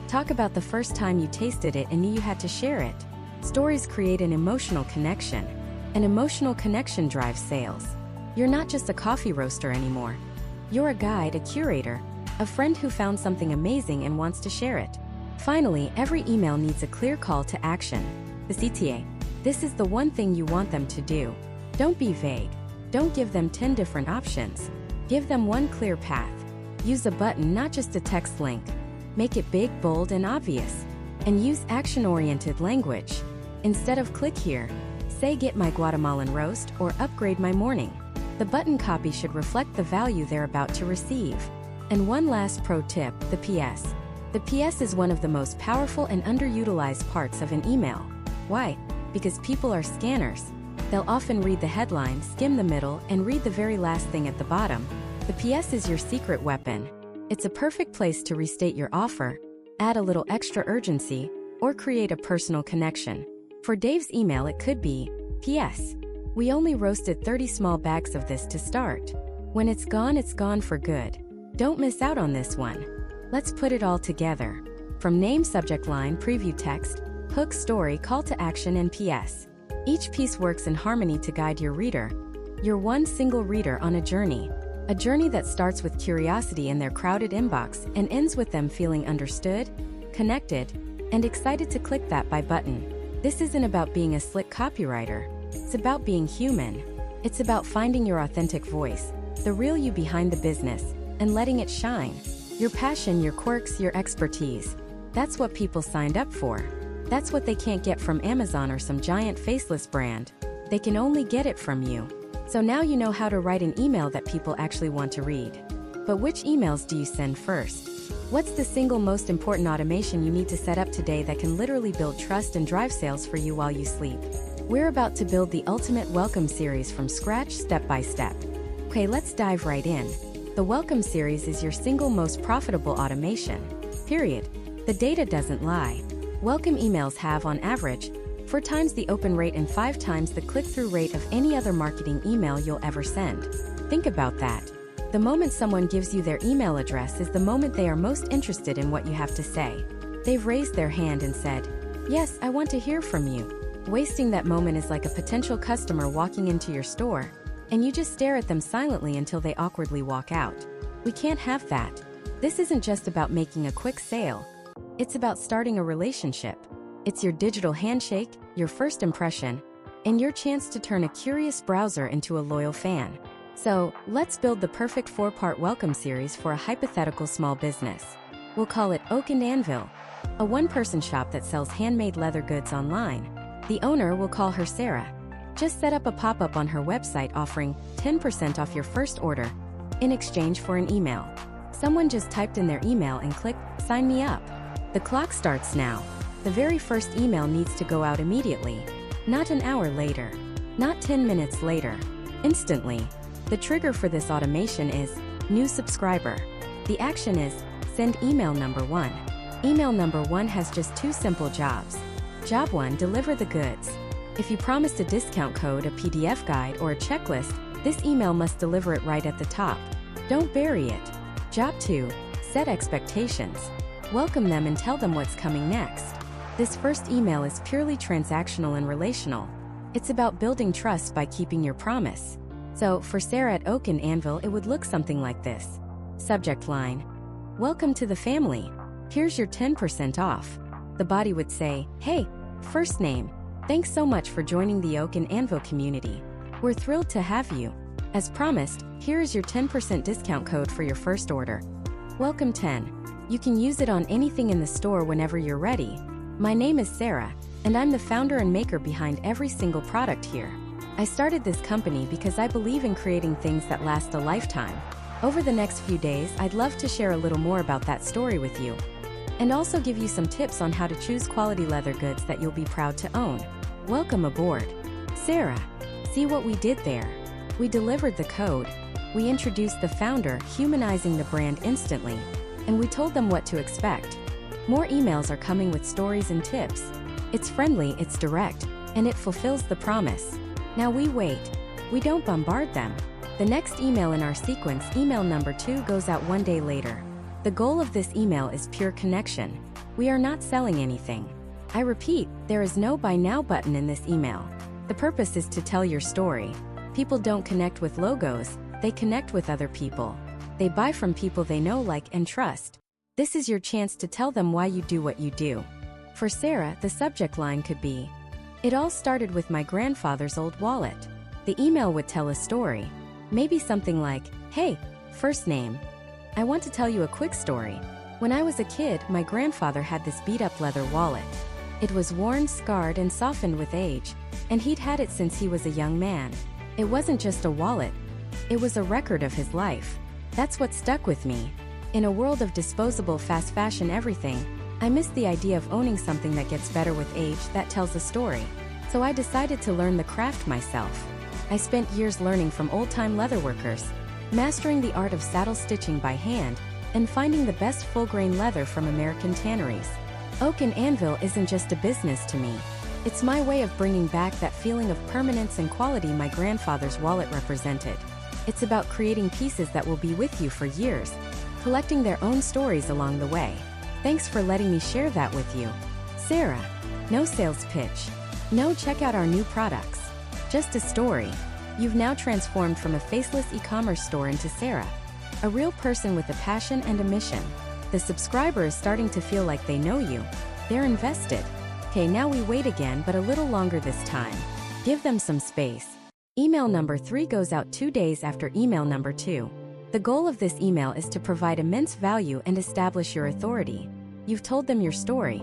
S1: Talk about the first time you tasted it and knew you had to share it. Stories create an emotional connection. An emotional connection drives sales. You're not just a coffee roaster anymore. You're a guide, a curator, a friend who found something amazing and wants to share it. Finally, every email needs a clear call to action. The CTA. This is the one thing you want them to do. Don't be vague. Don't give them 10 different options. Give them one clear path. Use a button, not just a text link. Make it big, bold, and obvious. And use action-oriented language. Instead of click here, say get my Guatemalan roast or upgrade my morning. The button copy should reflect the value they're about to receive. And one last pro tip, the PS. The PS is one of the most powerful and underutilized parts of an email. Why? Because people are scanners. They'll often read the headline, skim the middle, and read the very last thing at the bottom. The PS is your secret weapon. It's a perfect place to restate your offer, add a little extra urgency, or create a personal connection. For Dave's email, it could be, PS. We only roasted 30 small bags of this to start. When it's gone for good. Don't miss out on this one. Let's put it all together. From name, subject line, preview text, hook, story, call to action, and PS. Each piece works in harmony to guide your reader. Your one single reader on a journey. A journey that starts with curiosity in their crowded inbox and ends with them feeling understood, connected, and excited to click that buy button. This isn't about being a slick copywriter. It's about being human. It's about finding your authentic voice, the real you behind the business, and letting it shine. Your passion, your quirks, your expertise. That's what people signed up for. That's what they can't get from Amazon or some giant faceless brand. They can only get it from you. So now you know how to write an email that people actually want to read. But which emails do you send first? What's the single most important automation you need to set up today that can literally build trust and drive sales for you while you sleep? We're about to build the ultimate welcome series from scratch, step by step. Okay, let's dive right in. The welcome series is your single most profitable automation. Period. The data doesn't lie. Welcome emails have, on average, 4 times the open rate and 5 times the click-through rate of any other marketing email you'll ever send. Think about that. The moment someone gives you their email address is the moment they are most interested in what you have to say. They've raised their hand and said, "Yes, I want to hear from you." Wasting that moment is like a potential customer walking into your store, and you just stare at them silently until they awkwardly walk out. We can't have that. This isn't just about making a quick sale. It's about starting a relationship. It's your digital handshake, your first impression, and your chance to turn a curious browser into a loyal fan. So, let's build the perfect 4-part welcome series for a hypothetical small business. We'll call it Oak and Anvil, a one-person shop that sells handmade leather goods online. The owner, will call her Sarah. Just set up a pop-up on her website offering 10% off your first order in exchange for an email. Someone just typed in their email and clicked, "Sign me up." The clock starts now. The very first email needs to go out immediately. Not an hour later. Not 10 minutes later. Instantly. The trigger for this automation is new subscriber. The action is send email number 1. Email number 1 has just 2 simple jobs. Job 1, deliver the goods. If you promised a discount code, a PDF guide, or a checklist, this email must deliver it right at the top. Don't bury it. Job 2, set expectations. Welcome them and tell them what's coming next. This first email is purely transactional and relational. It's about building trust by keeping your promise. So, for Sarah at Oak and Anvil, it would look something like this. Subject line: "Welcome to the family. Here's your 10% off." The body would say, "Hey, first name. Thanks so much for joining the Oak and Anvil community. We're thrilled to have you. As promised, here is your 10% discount code for your first order. Welcome 10. You can use it on anything in the store whenever you're ready. My name is Sarah, and I'm the founder and maker behind every single product here. I started this company because I believe in creating things that last a lifetime. Over the next few days, I'd love to share a little more about that story with you, and also give you some tips on how to choose quality leather goods that you'll be proud to own. Welcome aboard." Sarah. See what we did there? We delivered the code. We introduced the founder, humanizing the brand instantly, and we told them what to expect. More emails are coming with stories and tips. It's friendly, it's direct, and it fulfills the promise. Now we wait. We don't bombard them. The next email in our sequence, email number 2, goes out 1 day later. The goal of this email is pure connection. We are not selling anything. I repeat, there is no buy now button in this email. The purpose is to tell your story. People don't connect with logos, they connect with other people. They buy from people they know, like, and trust. This is your chance to tell them why you do what you do. For Sarah, the subject line could be, "It all started with my grandfather's old wallet." The email would tell a story. Maybe something like, "Hey, first name. I want to tell you a quick story. When I was a kid, my grandfather had this beat-up leather wallet. It was worn, scarred, and softened with age, and he'd had it since he was a young man. It wasn't just a wallet. It was a record of his life. That's what stuck with me. In a world of disposable fast fashion everything, I missed the idea of owning something that gets better with age, that tells a story. So I decided to learn the craft myself. I spent years learning from old-time leatherworkers, mastering the art of saddle stitching by hand, and finding the best full-grain leather from American tanneries. Oak and Anvil isn't just a business to me. It's my way of bringing back that feeling of permanence and quality my grandfather's wallet represented. It's about creating pieces that will be with you for years, collecting their own stories along the way. Thanks for letting me share that with you. Sarah. No sales pitch. No check out our new products. Just a story. You've now transformed from a faceless e-commerce store into Sarah, a real person with a passion and a mission. The subscriber is starting to feel like they know you. They're invested. Okay, now we wait again, but a little longer this time. Give them some space. Email number 3 goes out 2 days after email number 2. The goal of this email is to provide immense value and establish your authority. You've told them your story.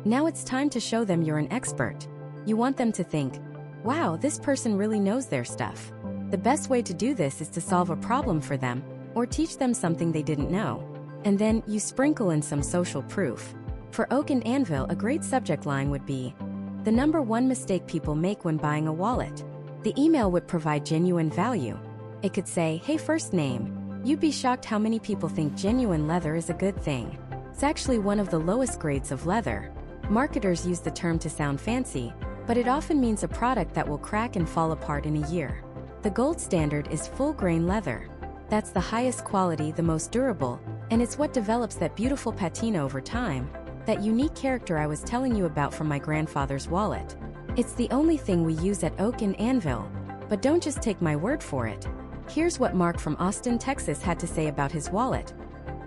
S1: Now it's time to show them you're an expert. You want them to think, wow, this person really knows their stuff. The best way to do this is to solve a problem for them or teach them something they didn't know. And then you sprinkle in some social proof. For Oak and Anvil, a great subject line would be, the number one mistake people make when buying a wallet. The email would provide genuine value. It could say, hey, first name. You'd be shocked how many people think genuine leather is a good thing. It's actually one of the lowest grades of leather. Marketers use the term to sound fancy, but it often means a product that will crack and fall apart in a year. The gold standard is full-grain leather. That's the highest quality, the most durable, and it's what develops that beautiful patina over time, that unique character I was telling you about from my grandfather's wallet. It's the only thing we use at Oak and Anvil, but don't just take my word for it. Here's what Mark from Austin, Texas had to say about his wallet.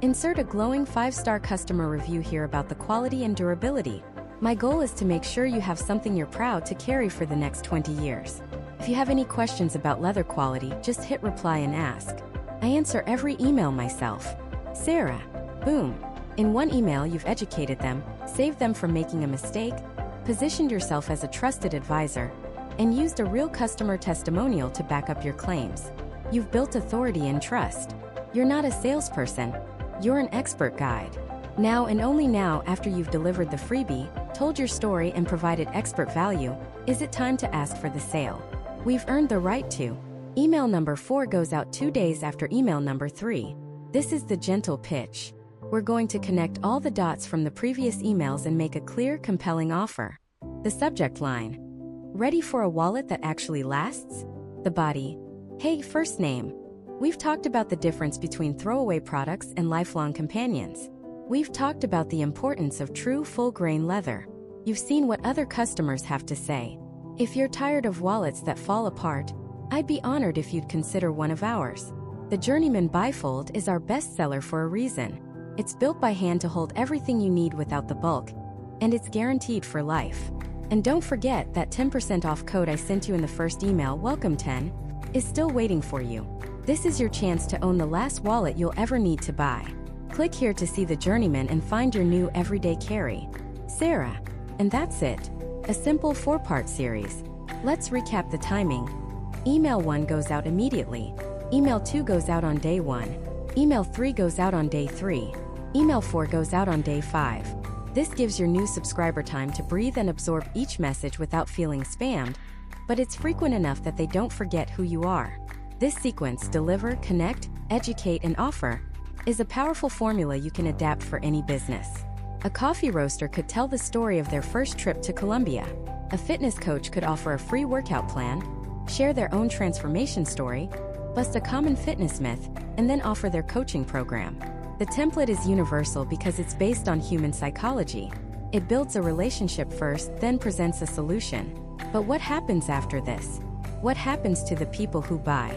S1: Insert a glowing 5-star customer review here about the quality and durability. My goal is to make sure you have something you're proud to carry for the next 20 years. If you have any questions about leather quality, just hit reply and ask. I answer every email myself. Sarah. Boom. In one email, you've educated them, saved them from making a mistake, positioned yourself as a trusted advisor, and used a real customer testimonial to back up your claims. You've built authority and trust. You're not a salesperson. You're an expert guide. Now and only now, after you've delivered the freebie, told your story and provided expert value, is it time to ask for the sale. We've earned the right to. Email number 4 goes out 2 days after email number 3. This is the gentle pitch. We're going to connect all the dots from the previous emails and make a clear, compelling offer. The subject line. Ready for a wallet that actually lasts? The body. Hey, first name. We've talked about the difference between throwaway products and lifelong companions. We've talked about the importance of true full-grain leather. You've seen what other customers have to say. If you're tired of wallets that fall apart, I'd be honored if you'd consider one of ours. The Journeyman Bifold is our bestseller for a reason. It's built by hand to hold everything you need without the bulk, and it's guaranteed for life. And don't forget that 10% off code I sent you in the first email, Welcome 10, is still waiting for you. This is your chance to own the last wallet you'll ever need to buy. Click here to see the Journeyman and find your new everyday carry. Sarah. And that's it. A simple 4-part series. Let's recap the timing. Email 1 goes out immediately. Email 2 goes out on day 1. Email 3 goes out on day 3. Email 4 goes out on day 5. This gives your new subscriber time to breathe and absorb each message without feeling spammed, but it's frequent enough that they don't forget who you are. This sequence, deliver, connect, educate, and offer, is a powerful formula you can adapt for any business. A coffee roaster could tell the story of their first trip to Colombia. A fitness coach could offer a free workout plan, share their own transformation story, bust a common fitness myth, and then offer their coaching program. The template is universal because it's based on human psychology. It builds a relationship first, then presents a solution. But what happens after this? What happens to the people who buy?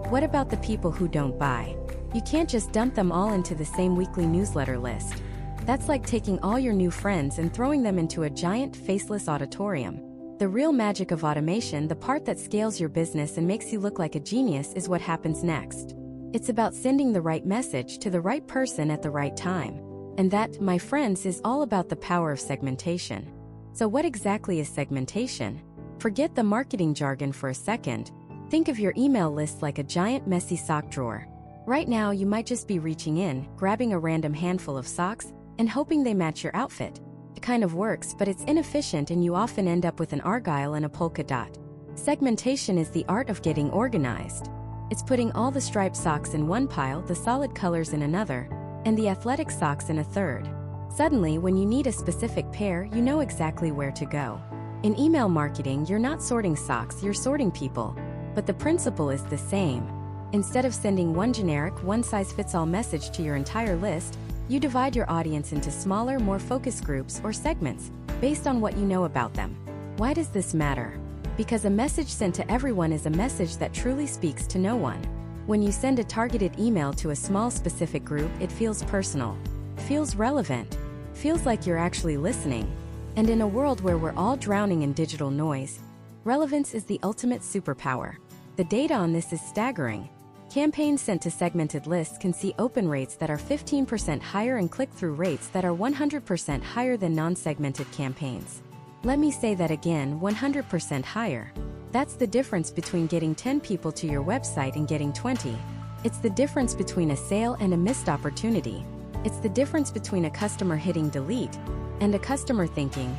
S1: What about the people who don't buy? You can't just dump them all into the same weekly newsletter list. That's like taking all your new friends and throwing them into a giant, faceless auditorium. The real magic of automation, the part that scales your business and makes you look like a genius, is what happens next. It's about sending the right message to the right person at the right time. And that, my friends, is all about the power of segmentation. So what exactly is segmentation? Forget the marketing jargon for a second. Think of your email list like a giant, messy sock drawer. Right now, you might just be reaching in, grabbing a random handful of socks, and hoping they match your outfit. It kind of works, but it's inefficient and you often end up with an argyle and a polka dot. Segmentation is the art of getting organized. It's putting all the striped socks in one pile, the solid colors in another, and the athletic socks in a third. Suddenly, when you need a specific pair, you know exactly where to go. In email marketing, you're not sorting socks, you're sorting people. But the principle is the same. Instead of sending one generic, one-size-fits-all message to your entire list, you divide your audience into smaller, more focused groups or segments based on what you know about them. Why does this matter? Because a message sent to everyone is a message that truly speaks to no one. When you send a targeted email to a small specific group, it feels personal, feels relevant, feels like you're actually listening. And in a world where we're all drowning in digital noise, relevance is the ultimate superpower. The data on this is staggering. Campaigns sent to segmented lists can see open rates that are 15% higher and click-through rates that are 100% higher than non-segmented campaigns. Let me say that again, 100% higher. That's the difference between getting 10 people to your website and getting 20. It's the difference between a sale and a missed opportunity. It's the difference between a customer hitting delete and a customer thinking,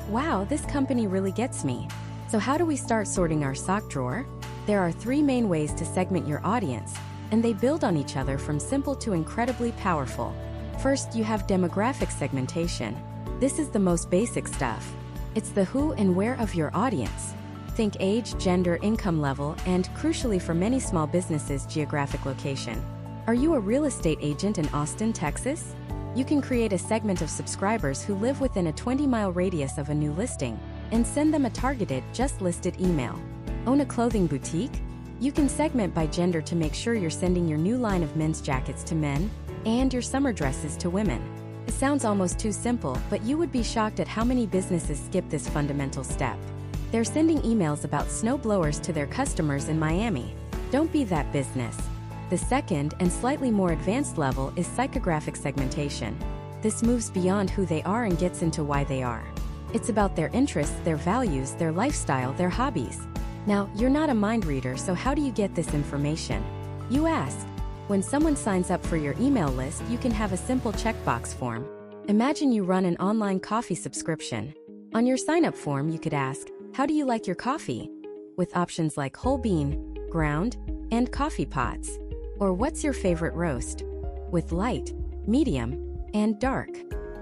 S1: wow, this company really gets me. So how do we start sorting our sock drawer? There are 3 main ways to segment your audience, and they build on each other from simple to incredibly powerful. First, you have demographic segmentation. This is the most basic stuff. It's the who and where of your audience. Think age, gender, income level, and, crucially for many small businesses, geographic location. Are you a real estate agent in Austin, Texas? You can create a segment of subscribers who live within a 20-mile radius of a new listing and send them a targeted, just listed email. Own a clothing boutique? You can segment by gender to make sure you're sending your new line of men's jackets to men and your summer dresses to women. It sounds almost too simple, but you would be shocked at how many businesses skip this fundamental step. They're sending emails about snow blowers to their customers in Miami. Don't be that business. The second and slightly more advanced level is psychographic segmentation. This moves beyond who they are and gets into why they are. It's about their interests, their values, their lifestyle, their hobbies. Now, you're not a mind reader, so how do you get this information? You ask. When someone signs up for your email list, you can have a simple checkbox form. Imagine you run an online coffee subscription. On your sign-up form, you could ask, how do you like your coffee? With options like whole bean, ground, and coffee pots. Or what's your favorite roast? With light, medium, and dark.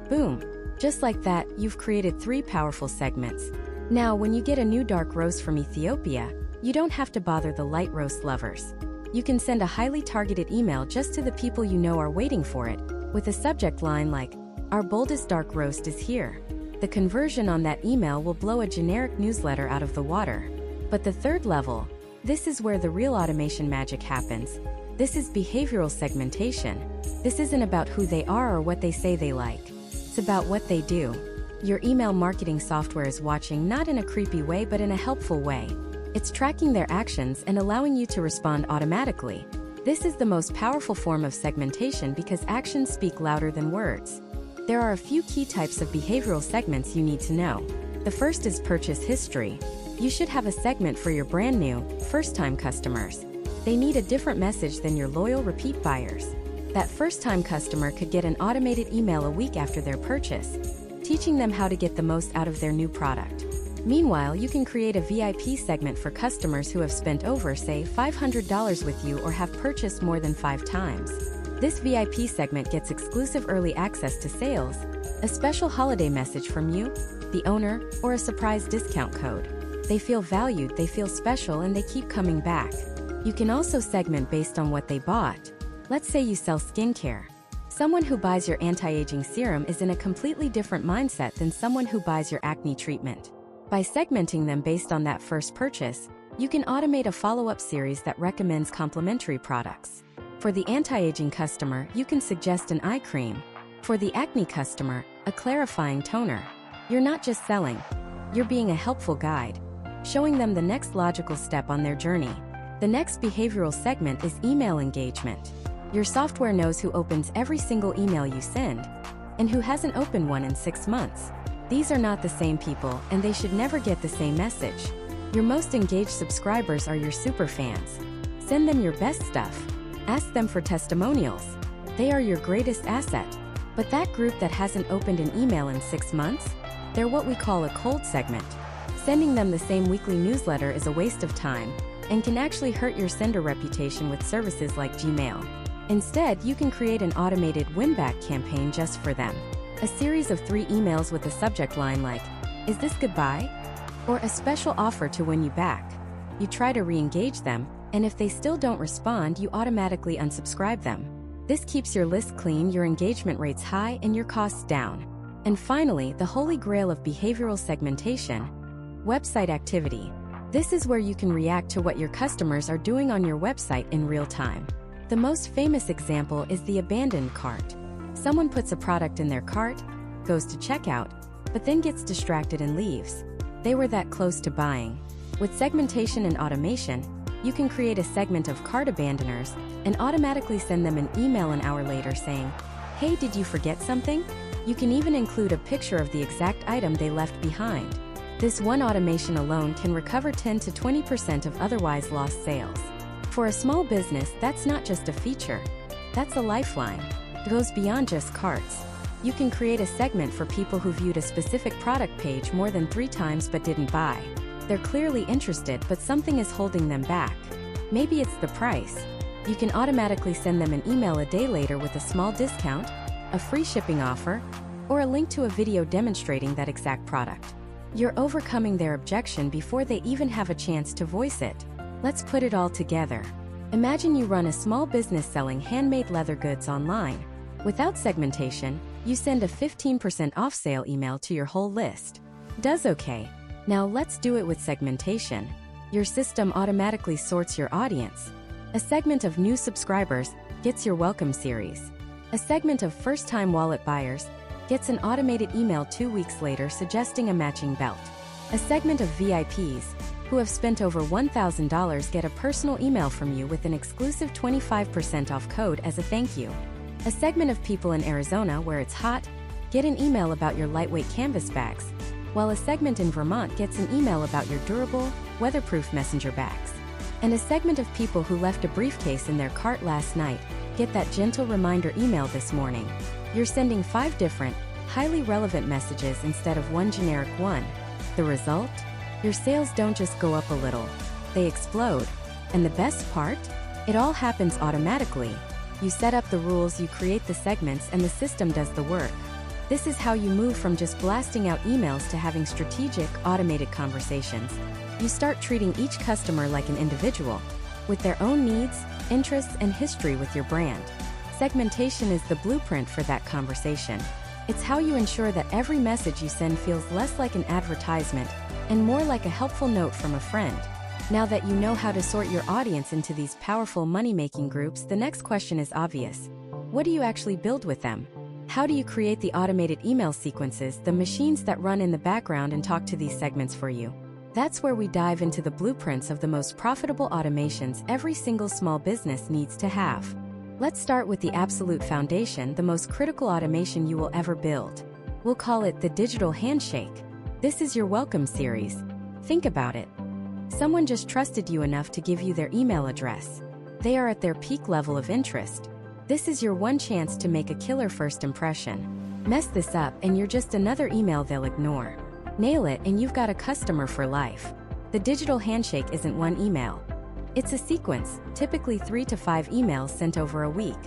S1: Boom. Just like that, you've created 3 powerful segments. Now, when you get a new dark roast from Ethiopia, you don't have to bother the light roast lovers. You can send a highly targeted email just to the people you know are waiting for it, with a subject line like, our boldest dark roast is here. The conversion on that email will blow a generic newsletter out of the water. But the third level, this is where the real automation magic happens. This is behavioral segmentation. This isn't about who they are or what they say they like. It's about what they do. Your email marketing software is watching, not in a creepy way but in a helpful way. It's tracking their actions and allowing you to respond automatically. This is the most powerful form of segmentation because actions speak louder than words. There are a few key types of behavioral segments you need to know. The first is purchase history. You should have a segment for your brand new, first-time customers. They need a different message than your loyal repeat buyers. That first-time customer could get an automated email a week after their purchase, teaching them how to get the most out of their new product. Meanwhile, you can create a VIP segment for customers who have spent over, say, $500 with you or have purchased more than 5 times. This VIP segment gets exclusive early access to sales, a special holiday message from you, the owner, or a surprise discount code. They feel valued, they feel special, and they keep coming back. You can also segment based on what they bought. Let's say you sell skincare. Someone who buys your anti-aging serum is in a completely different mindset than someone who buys your acne treatment. By segmenting them based on that first purchase, you can automate a follow-up series that recommends complementary products. For the anti-aging customer, you can suggest an eye cream. For the acne customer, a clarifying toner. You're not just selling. You're being a helpful guide, showing them the next logical step on their journey. The next behavioral segment is email engagement. Your software knows who opens every single email you send and who hasn't opened one in 6 months. These are not the same people, and they should never get the same message. Your most engaged subscribers are your super fans. Send them your best stuff. Ask them for testimonials. They are your greatest asset. But that group that hasn't opened an email in 6 months? They're what we call a cold segment. Sending them the same weekly newsletter is a waste of time and can actually hurt your sender reputation with services like Gmail. Instead, you can create an automated win-back campaign just for them. A series of 3 emails with a subject line like, is this goodbye? Or a special offer to win you back. You try to re-engage them, And if they still don't respond, you automatically unsubscribe them. This keeps your list clean, your engagement rates high, and your costs down. And finally, the holy grail of behavioral segmentation: website activity. This is where you can react to what your customers are doing on your website in real time. The most famous example is the abandoned cart. Someone puts a product in their cart, goes to checkout, but then gets distracted and leaves. They were that close to buying. With segmentation and automation, you can create a segment of cart abandoners and automatically send them an email an hour later saying, "Hey, did you forget something?" You can even include a picture of the exact item they left behind. This one automation alone can recover 10 to 20% of otherwise lost sales. For a small business, that's not just a feature, that's a lifeline. It goes beyond just carts. You can create a segment for people who viewed a specific product page more than 3 times but didn't buy. They're clearly interested, but something is holding them back. Maybe it's the price. You can automatically send them an email a day later with a small discount, a free shipping offer, or a link to a video demonstrating that exact product. You're overcoming their objection before they even have a chance to voice it. Let's put it all together. Imagine you run a small business selling handmade leather goods online. Without segmentation, you send a 15% off sale email to your whole list. Does okay. Now let's do it with segmentation. Your system automatically sorts your audience. A segment of new subscribers gets your welcome series. A segment of first-time wallet buyers gets an automated email 2 weeks later suggesting a matching belt. A segment of VIPs who have spent over $1,000 get a personal email from you with an exclusive 25% off code as a thank you. A segment of people in Arizona where it's hot get an email about your lightweight canvas bags, while a segment in Vermont gets an email about your durable, weatherproof messenger bags. And a segment of people who left a briefcase in their cart last night get that gentle reminder email this morning. You're sending 5 different, highly relevant messages instead of one generic one. The result? Your sales don't just go up a little, they explode. And the best part? It all happens automatically. You set up the rules, you create the segments, and the system does the work. This is how you move from just blasting out emails to having strategic, automated conversations. You start treating each customer like an individual, with their own needs, interests, and history with your brand. Segmentation is the blueprint for that conversation. It's how you ensure that every message you send feels less like an advertisement and more like a helpful note from a friend. Now that you know how to sort your audience into these powerful money-making groups, the next question is obvious. What do you actually build with them? How do you create the automated email sequences, the machines that run in the background and talk to these segments for you? That's where we dive into the blueprints of the most profitable automations every single small business needs to have. Let's start with the absolute foundation, the most critical automation you will ever build. We'll call it the digital handshake. This is your welcome series. Think about it. Someone just trusted you enough to give you their email address. They are at their peak level of interest. This is your one chance to make a killer first impression. Mess this up and you're just another email they'll ignore. Nail it and you've got a customer for life. The digital handshake isn't one email. It's a sequence, typically 3 to 5 emails sent over a week.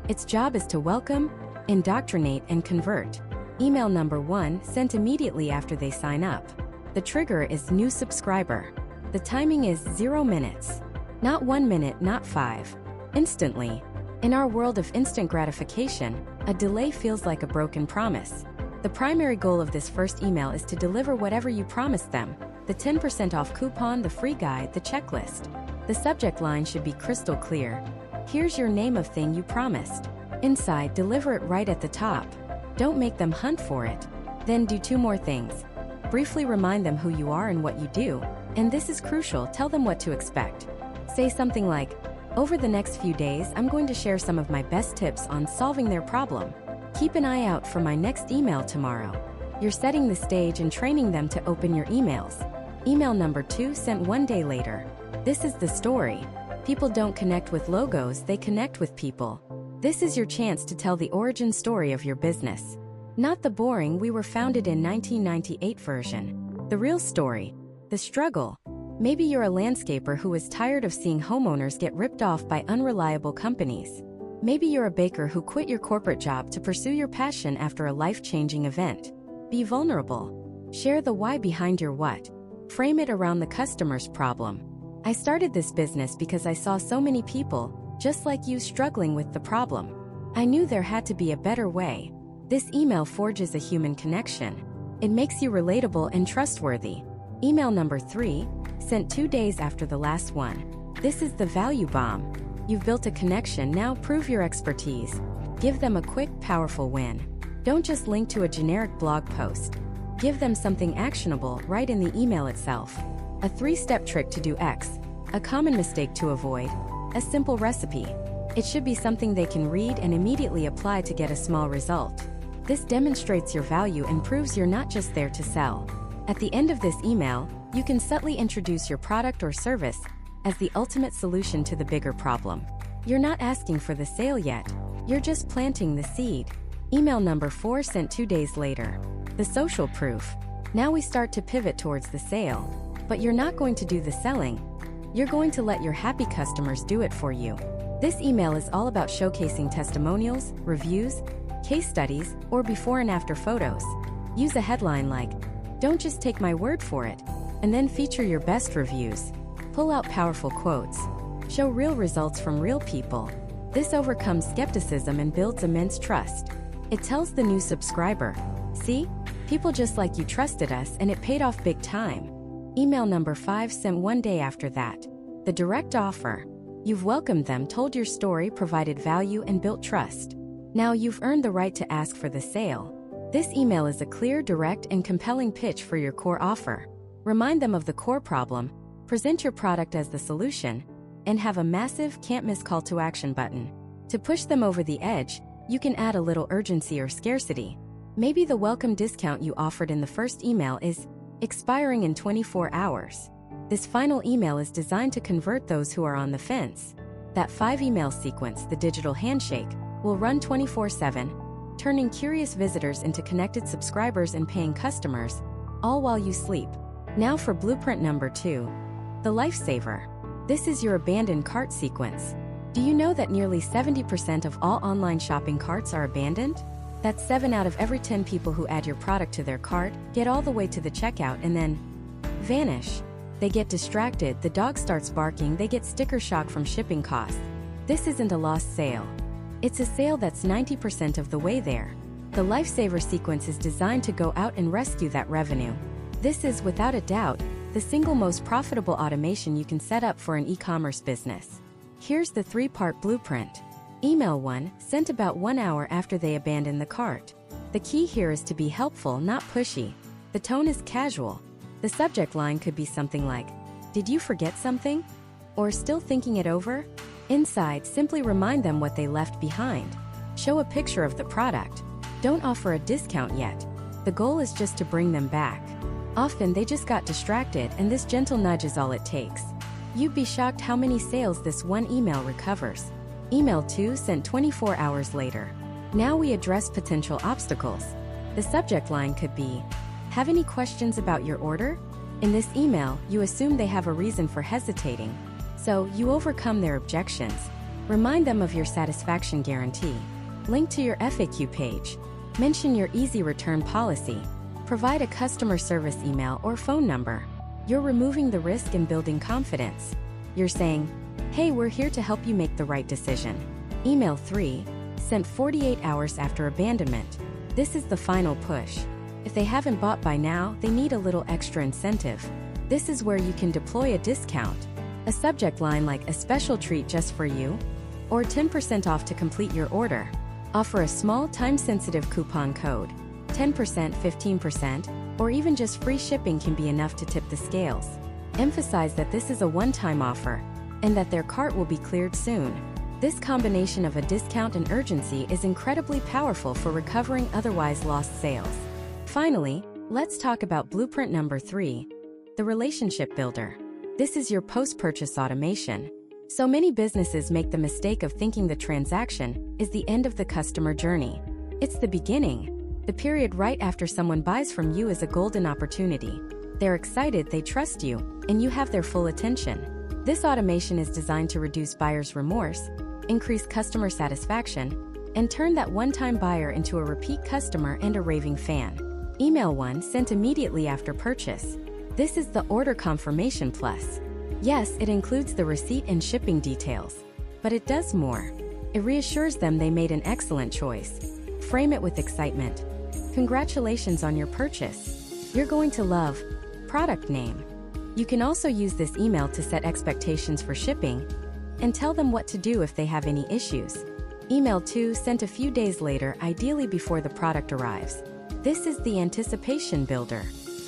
S1: Its job is to welcome, indoctrinate, and convert. Email number 1, sent immediately after they sign up. The trigger is new subscriber. The timing is 0 minutes. Not 1 minute, not 5. Instantly. In our world of instant gratification, a delay feels like a broken promise. The primary goal of this first email is to deliver whatever you promised them: the 10% off coupon, the free guide, the checklist. The subject line should be crystal clear. Here's your name of thing you promised. Inside, deliver it right at the top. Don't make them hunt for it. Then do 2 more things. Briefly remind them who you are and what you do. And this is crucial, tell them what to expect. Say something like, over the next few days, I'm going to share some of my best tips on solving their problem. Keep an eye out for my next email tomorrow. You're setting the stage and training them to open your emails. Email number 2, sent 1 day later. This is the story. People don't connect with logos, they connect with people. This is your chance to tell the origin story of your business. Not the boring "we were founded in 1998" version. The real story. The struggle. Maybe you're a landscaper who is tired of seeing homeowners get ripped off by unreliable companies. Maybe you're a baker who quit your corporate job to pursue your passion after a life-changing event. Be vulnerable. Share the why behind your what. Frame it around the customer's problem. I started this business because I saw so many people, just like you, struggling with the problem. I knew there had to be a better way. This email forges a human connection. It makes you relatable and trustworthy. Email number 3, sent 2 days after the last one. This is the value bomb. You've built a connection, now prove your expertise. Give them a quick, powerful win. Don't just link to a generic blog post. Give them something actionable right in the email itself. A 3-step trick to do X. A common mistake to avoid. A simple recipe. It should be something they can read and immediately apply to get a small result. This demonstrates your value and proves you're not just there to sell. At the end of this email, you can subtly introduce your product or service as the ultimate solution to the bigger problem. You're not asking for the sale yet. You're just planting the seed. Email number 4, sent 2 days later. The social proof. Now we start to pivot towards the sale. But you're not going to do the selling. You're going to let your happy customers do it for you. This email is all about showcasing testimonials, reviews, case studies, or before and after photos. Use a headline like, "Don't just take my word for it," and then feature your best reviews. Pull out powerful quotes. Show real results from real people. This overcomes skepticism and builds immense trust. It tells the new subscriber, "See? People just like you trusted us and it paid off big time." Email number 5, sent 1 day after that. The direct offer. You've welcomed them, told your story, provided value, and built trust. Now you've earned the right to ask for the sale. This email is a clear, direct, and compelling pitch for your core offer. Remind them of the core problem, present your product as the solution, and have a massive, can't-miss call to action button. To push them over the edge, you can add a little urgency or scarcity. Maybe the welcome discount you offered in the first email is expiring in 24 hours. This final email is designed to convert those who are on the fence. That 5-email sequence, the digital handshake, will run 24/7, turning curious visitors into connected subscribers and paying customers, all while you sleep. Now for blueprint number 2, the lifesaver. This is your abandoned cart sequence. Do you know that nearly 70% of all online shopping carts are abandoned? That's 7 out of every 10 people who add your product to their cart, get all the way to the checkout, and then vanish. They get distracted, the dog starts barking, they get sticker shock from shipping costs. This isn't a lost sale. It's a sale that's 90% of the way there. The lifesaver sequence is designed to go out and rescue that revenue. This is, without a doubt, the single most profitable automation you can set up for an e-commerce business. Here's the 3-part blueprint. Email 1, sent about 1 hour after they abandon the cart. The key here is to be helpful, not pushy. The tone is casual. The subject line could be something like, "Did you forget something?" Or "Still thinking it over?" Inside, simply remind them what they left behind. Show a picture of the product. Don't offer a discount yet. The goal is just to bring them back. Often they just got distracted, and this gentle nudge is all it takes. You'd be shocked how many sales this one email recovers. Email 2, sent 24 hours later. Now we address potential obstacles. The subject line could be, "Have any questions about your order?" In this email, you assume they have a reason for hesitating. So, you overcome their objections. Remind them of your satisfaction guarantee. Link to your FAQ page. Mention your easy return policy. Provide a customer service email or phone number. You're removing the risk and building confidence. You're saying, "Hey, we're here to help you make the right decision." Email 3, sent 48 hours after abandonment. This is the final push. If they haven't bought by now, they need a little extra incentive. This is where you can deploy a discount. A subject line like, "A special treat just for you," or 10% off to complete your order. Offer a small, time-sensitive coupon code. 10%, 15%, or even just free shipping can be enough to tip the scales. Emphasize that this is a one-time offer, and that their cart will be cleared soon. This combination of a discount and urgency is incredibly powerful for recovering otherwise lost sales. Finally, let's talk about blueprint number 3, the relationship builder. This is your post-purchase automation. So many businesses make the mistake of thinking the transaction is the end of the customer journey. It's the beginning. The period right after someone buys from you is a golden opportunity. They're excited, they trust you, and you have their full attention. This automation is designed to reduce buyer's remorse, increase customer satisfaction, and turn that one-time buyer into a repeat customer and a raving fan. Email 1, sent immediately after purchase. This is the order confirmation plus. Yes, it includes the receipt and shipping details, but it does more. It reassures them they made an excellent choice. Frame it with excitement. Congratulations on your purchase. You're going to love. Product name. You can also use this email to set expectations for shipping and tell them what to do if they have any issues. Email 2, sent a few days later, ideally before the product arrives. This is the anticipation builder.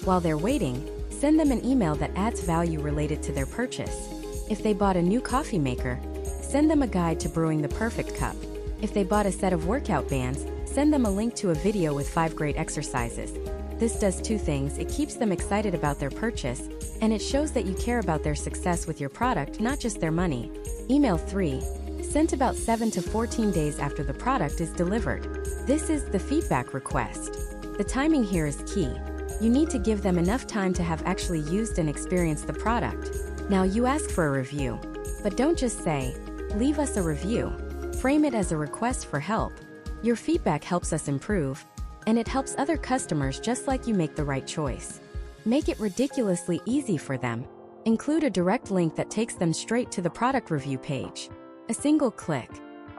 S1: While they're waiting, send them an email that adds value related to their purchase. If they bought a new coffee maker, send them a guide to brewing the perfect cup. If they bought a set of workout bands, send them a link to a video with 5 great exercises. This does 2 things. It keeps them excited about their purchase, and it shows that you care about their success with your product, not just their money. Email 3, sent about 7 to 14 days after the product is delivered. This is the feedback request. The timing here is key. You need to give them enough time to have actually used and experienced the product. Now you ask for a review, but don't just say, "Leave us a review." Frame it as a request for help. Your feedback helps us improve, and it helps other customers just like you make the right choice. Make it ridiculously easy for them. Include a direct link that takes them straight to the product review page. A single click.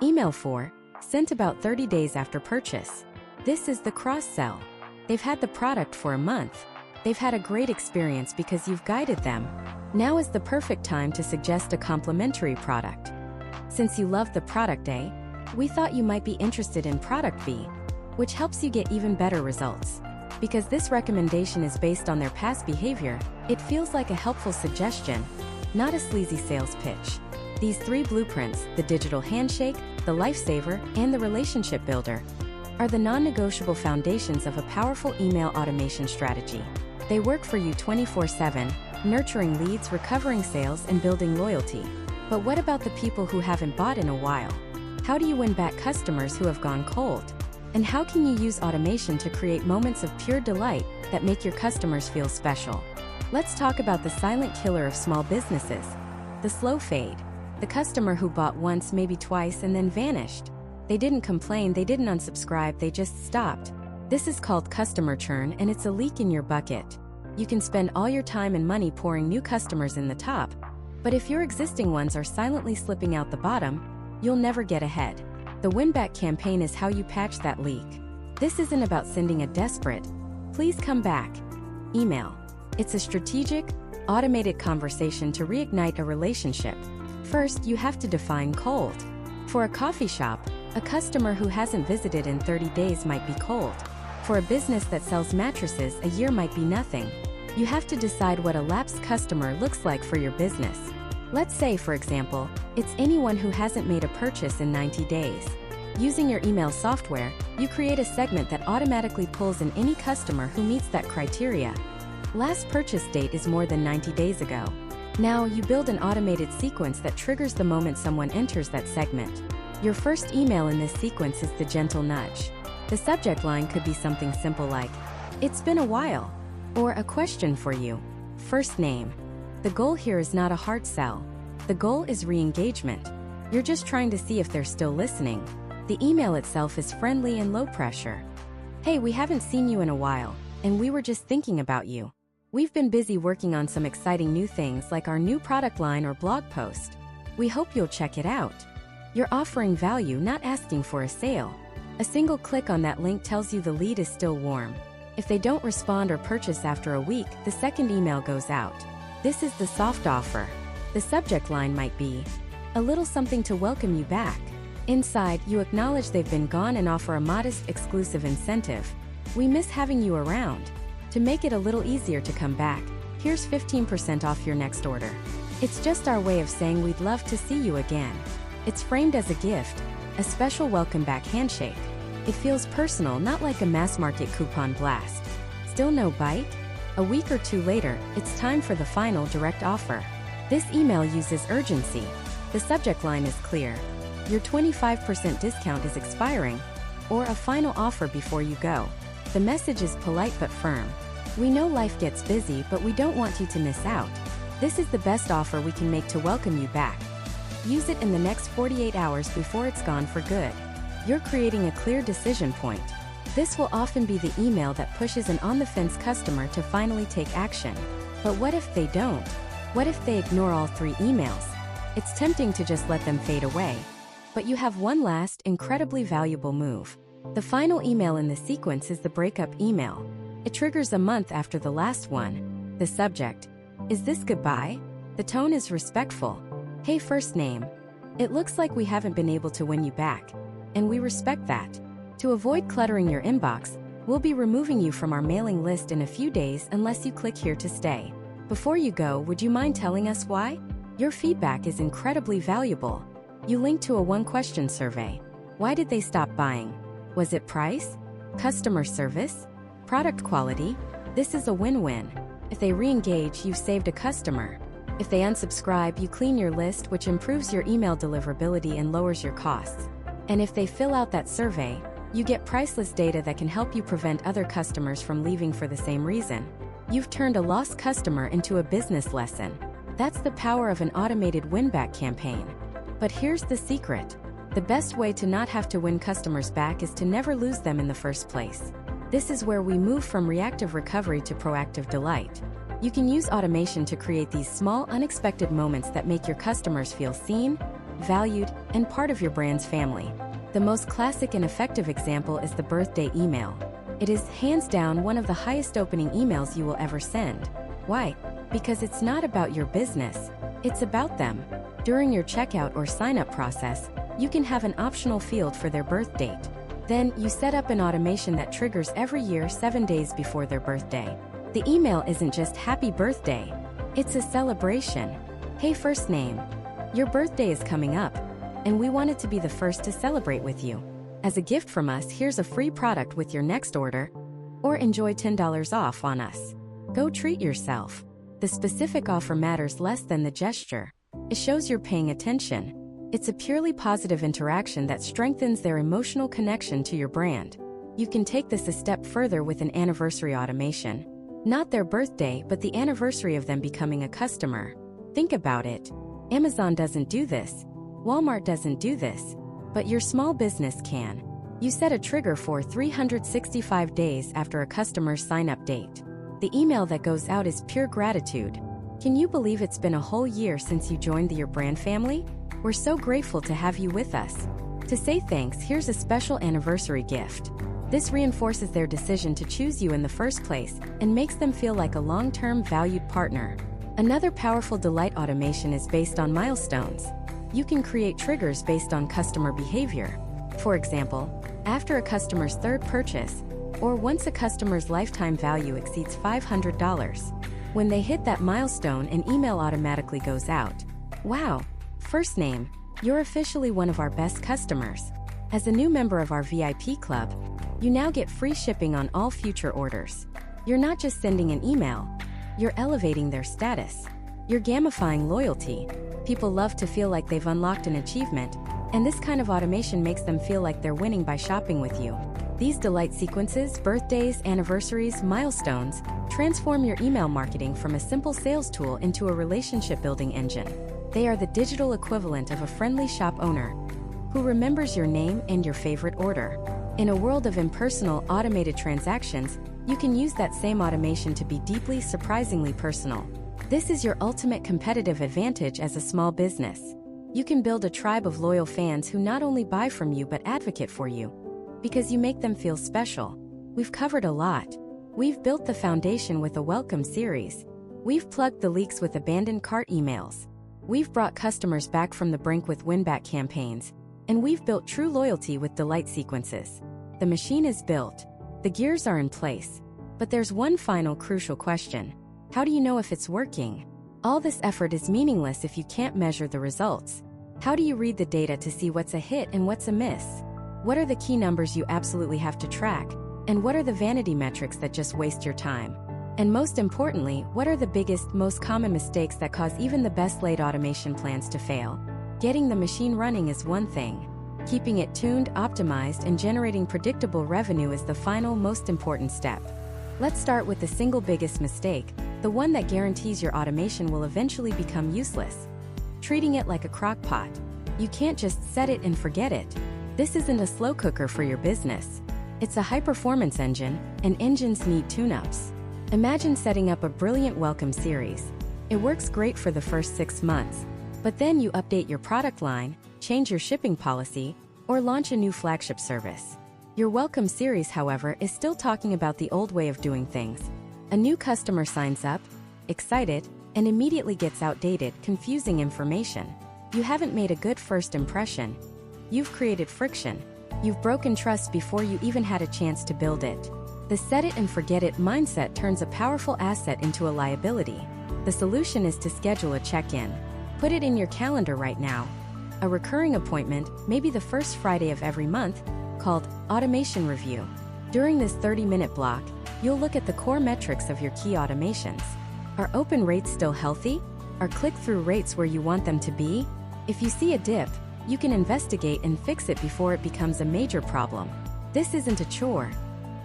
S1: Email 4, sent about 30 days after purchase. This is the cross-sell. They've had the product for a month. They've had a great experience because you've guided them. Now is the perfect time to suggest a complimentary product. Since you love the product A, we thought you might be interested in product B, which helps you get even better results. Because this recommendation is based on their past behavior, it feels like a helpful suggestion, not a sleazy sales pitch. These 3 blueprints, the digital handshake, the lifesaver, and the relationship builder, are the non-negotiable foundations of a powerful email automation strategy. They work for you 24/7, nurturing leads, recovering sales, and building loyalty. But what about the people who haven't bought in a while? How do you win back customers who have gone cold? And how can you use automation to create moments of pure delight that make your customers feel special? Let's talk about the silent killer of small businesses, the slow fade. The customer who bought once, maybe twice, and then vanished. They didn't complain, they didn't unsubscribe, they just stopped. This is called customer churn, and it's a leak in your bucket. You can spend all your time and money pouring new customers in the top, but if your existing ones are silently slipping out the bottom, you'll never get ahead. The win-back campaign is how you patch that leak. This isn't about sending a desperate, "Please come back" email. It's a strategic, automated conversation to reignite a relationship. First, you have to define cold. For a coffee shop, a customer who hasn't visited in 30 days might be cold. For a business that sells mattresses, a year might be nothing. You have to decide what a lapsed customer looks like for your business. Let's say, for example, it's anyone who hasn't made a purchase in 90 days. Using your email software, you create a segment that automatically pulls in any customer who meets that criteria. Last purchase date is more than 90 days ago. Now, you build an automated sequence that triggers the moment someone enters that segment. Your first email in this sequence is the gentle nudge. The subject line could be something simple like, "It's been a while," or "A question for you." First name. The goal here is not a hard sell. The goal is re-engagement. You're just trying to see if they're still listening. The email itself is friendly and low pressure. "Hey, we haven't seen you in a while, and we were just thinking about you. We've been busy working on some exciting new things like our new product line or blog post. We hope you'll check it out." You're offering value, not asking for a sale. A single click on that link tells you the lead is still warm. If they don't respond or purchase after a week, the second email goes out. This is the soft offer. The subject line might be, "A little something to welcome you back." Inside, you acknowledge they've been gone and offer a modest, exclusive incentive. "We miss having you around. To make it a little easier to come back, here's 15% off your next order." It's just our way of saying we'd love to see you again. It's framed as a gift, a special welcome back handshake. It feels personal, not like a mass market coupon blast. Still no bite? A week or 2 later, it's time for the final direct offer. This email uses urgency. The subject line is clear. Your 25% discount is expiring, or a final offer before you go. The message is polite but firm. "We know life gets busy, but we don't want you to miss out. This is the best offer we can make to welcome you back. Use it in the next 48 hours before it's gone for good." You're creating a clear decision point. This will often be the email that pushes an on-the-fence customer to finally take action. But what if they don't? What if they ignore all 3 emails? It's tempting to just let them fade away. But you have one last, incredibly valuable move. The final email in the sequence is the breakup email. It triggers a month after the last one. The subject: is this goodbye? The tone is respectful. Hey, first name. It looks like we haven't been able to win you back, and we respect that. To avoid cluttering your inbox, we'll be removing you from our mailing list in a few days unless you click here to stay. Before you go, would you mind telling us why? Your feedback is incredibly valuable. You link to a 1-question survey. Why did they stop buying? Was it price? Customer service? Product quality? This is a win-win. If they re-engage, you've saved a customer. If they unsubscribe, you clean your list, which improves your email deliverability and lowers your costs. And if they fill out that survey, you get priceless data that can help you prevent other customers from leaving for the same reason. You've turned a lost customer into a business lesson. That's the power of an automated win-back campaign. But here's the secret. The best way to not have to win customers back is to never lose them in the first place. This is where we move from reactive recovery to proactive delight. You can use automation to create these small, unexpected moments that make your customers feel seen, valued, and part of your brand's family. The most classic and effective example is the birthday email. It is hands down one of the highest opening emails you will ever send. Why? Because it's not about your business, it's about them. During your checkout or sign-up process, you can have an optional field for their birth date. Then, you set up an automation that triggers every year 7 days before their birthday. The email isn't just happy birthday, it's a celebration. Hey, first name. Your birthday is coming up, and we wanted to be the first to celebrate with you. As a gift from us, here's a free product with your next order, or enjoy $10 off on us. Go treat yourself. The specific offer matters less than the gesture. It shows you're paying attention. It's a purely positive interaction that strengthens their emotional connection to your brand. You can take this a step further with an anniversary automation. Not their birthday, but the anniversary of them becoming a customer. Think about it. Amazon doesn't do this. Walmart doesn't do this. But your small business can. You set a trigger for 365 days after a customer's sign-up date. The email that goes out is pure gratitude. Can you believe it's been a whole year since you joined your brand family? We're so grateful to have you with us. To say thanks, here's a special anniversary gift. This reinforces their decision to choose you in the first place and makes them feel like a long-term valued partner. Another powerful delight automation is based on milestones. You can create triggers based on customer behavior. For example, after a customer's 3rd purchase, or once a customer's lifetime value exceeds $500. When they hit that milestone, an email automatically goes out. Wow! First name, you're officially one of our best customers. As a new member of our VIP club, you now get free shipping on all future orders. You're not just sending an email, you're elevating their status. You're gamifying loyalty. People love to feel like they've unlocked an achievement, and this kind of automation makes them feel like they're winning by shopping with you. These delight sequences, birthdays, anniversaries, milestones, transform your email marketing from a simple sales tool into a relationship-building engine. They are the digital equivalent of a friendly shop owner who remembers your name and your favorite order. In a world of impersonal, automated transactions, you can use that same automation to be deeply, surprisingly personal. This is your ultimate competitive advantage as a small business. You can build a tribe of loyal fans who not only buy from you but advocate for you, because you make them feel special. We've covered a lot. We've built the foundation with a welcome series. We've plugged the leaks with abandoned cart emails. We've brought customers back from the brink with win-back campaigns. And we've built true loyalty with delight sequences. The machine is built. The gears are in place. But there's one final crucial question. How do you know if it's working? All this effort is meaningless if you can't measure the results. How do you read the data to see what's a hit and what's a miss? What are the key numbers you absolutely have to track? And what are the vanity metrics that just waste your time? And most importantly, what are the biggest, most common mistakes that cause even the best laid automation plans to fail? Getting the machine running is one thing. Keeping it tuned, optimized, and generating predictable revenue is the final, most important step. Let's start with the single biggest mistake, the one that guarantees your automation will eventually become useless. Treating it like a crock pot. You can't just set it and forget it. This isn't a slow cooker for your business. It's a high-performance engine, and engines need tune-ups. Imagine setting up a brilliant welcome series. It works great for the first 6 months, but then you update your product line, change your shipping policy, or launch a new flagship service. Your welcome series, however, is still talking about the old way of doing things. A new customer signs up, excited, and immediately gets outdated, confusing information. You haven't made a good first impression. You've created friction. You've broken trust before you even had a chance to build it. The set it and forget it mindset turns a powerful asset into a liability. The solution is to schedule a check-in. Put it in your calendar right now. A recurring appointment, maybe the first Friday of every month, called Automation Review. During this 30-minute block, you'll look at the core metrics of your key automations. Are open rates still healthy? Are click-through rates where you want them to be? If you see a dip, you can investigate and fix it before it becomes a major problem. This isn't a chore.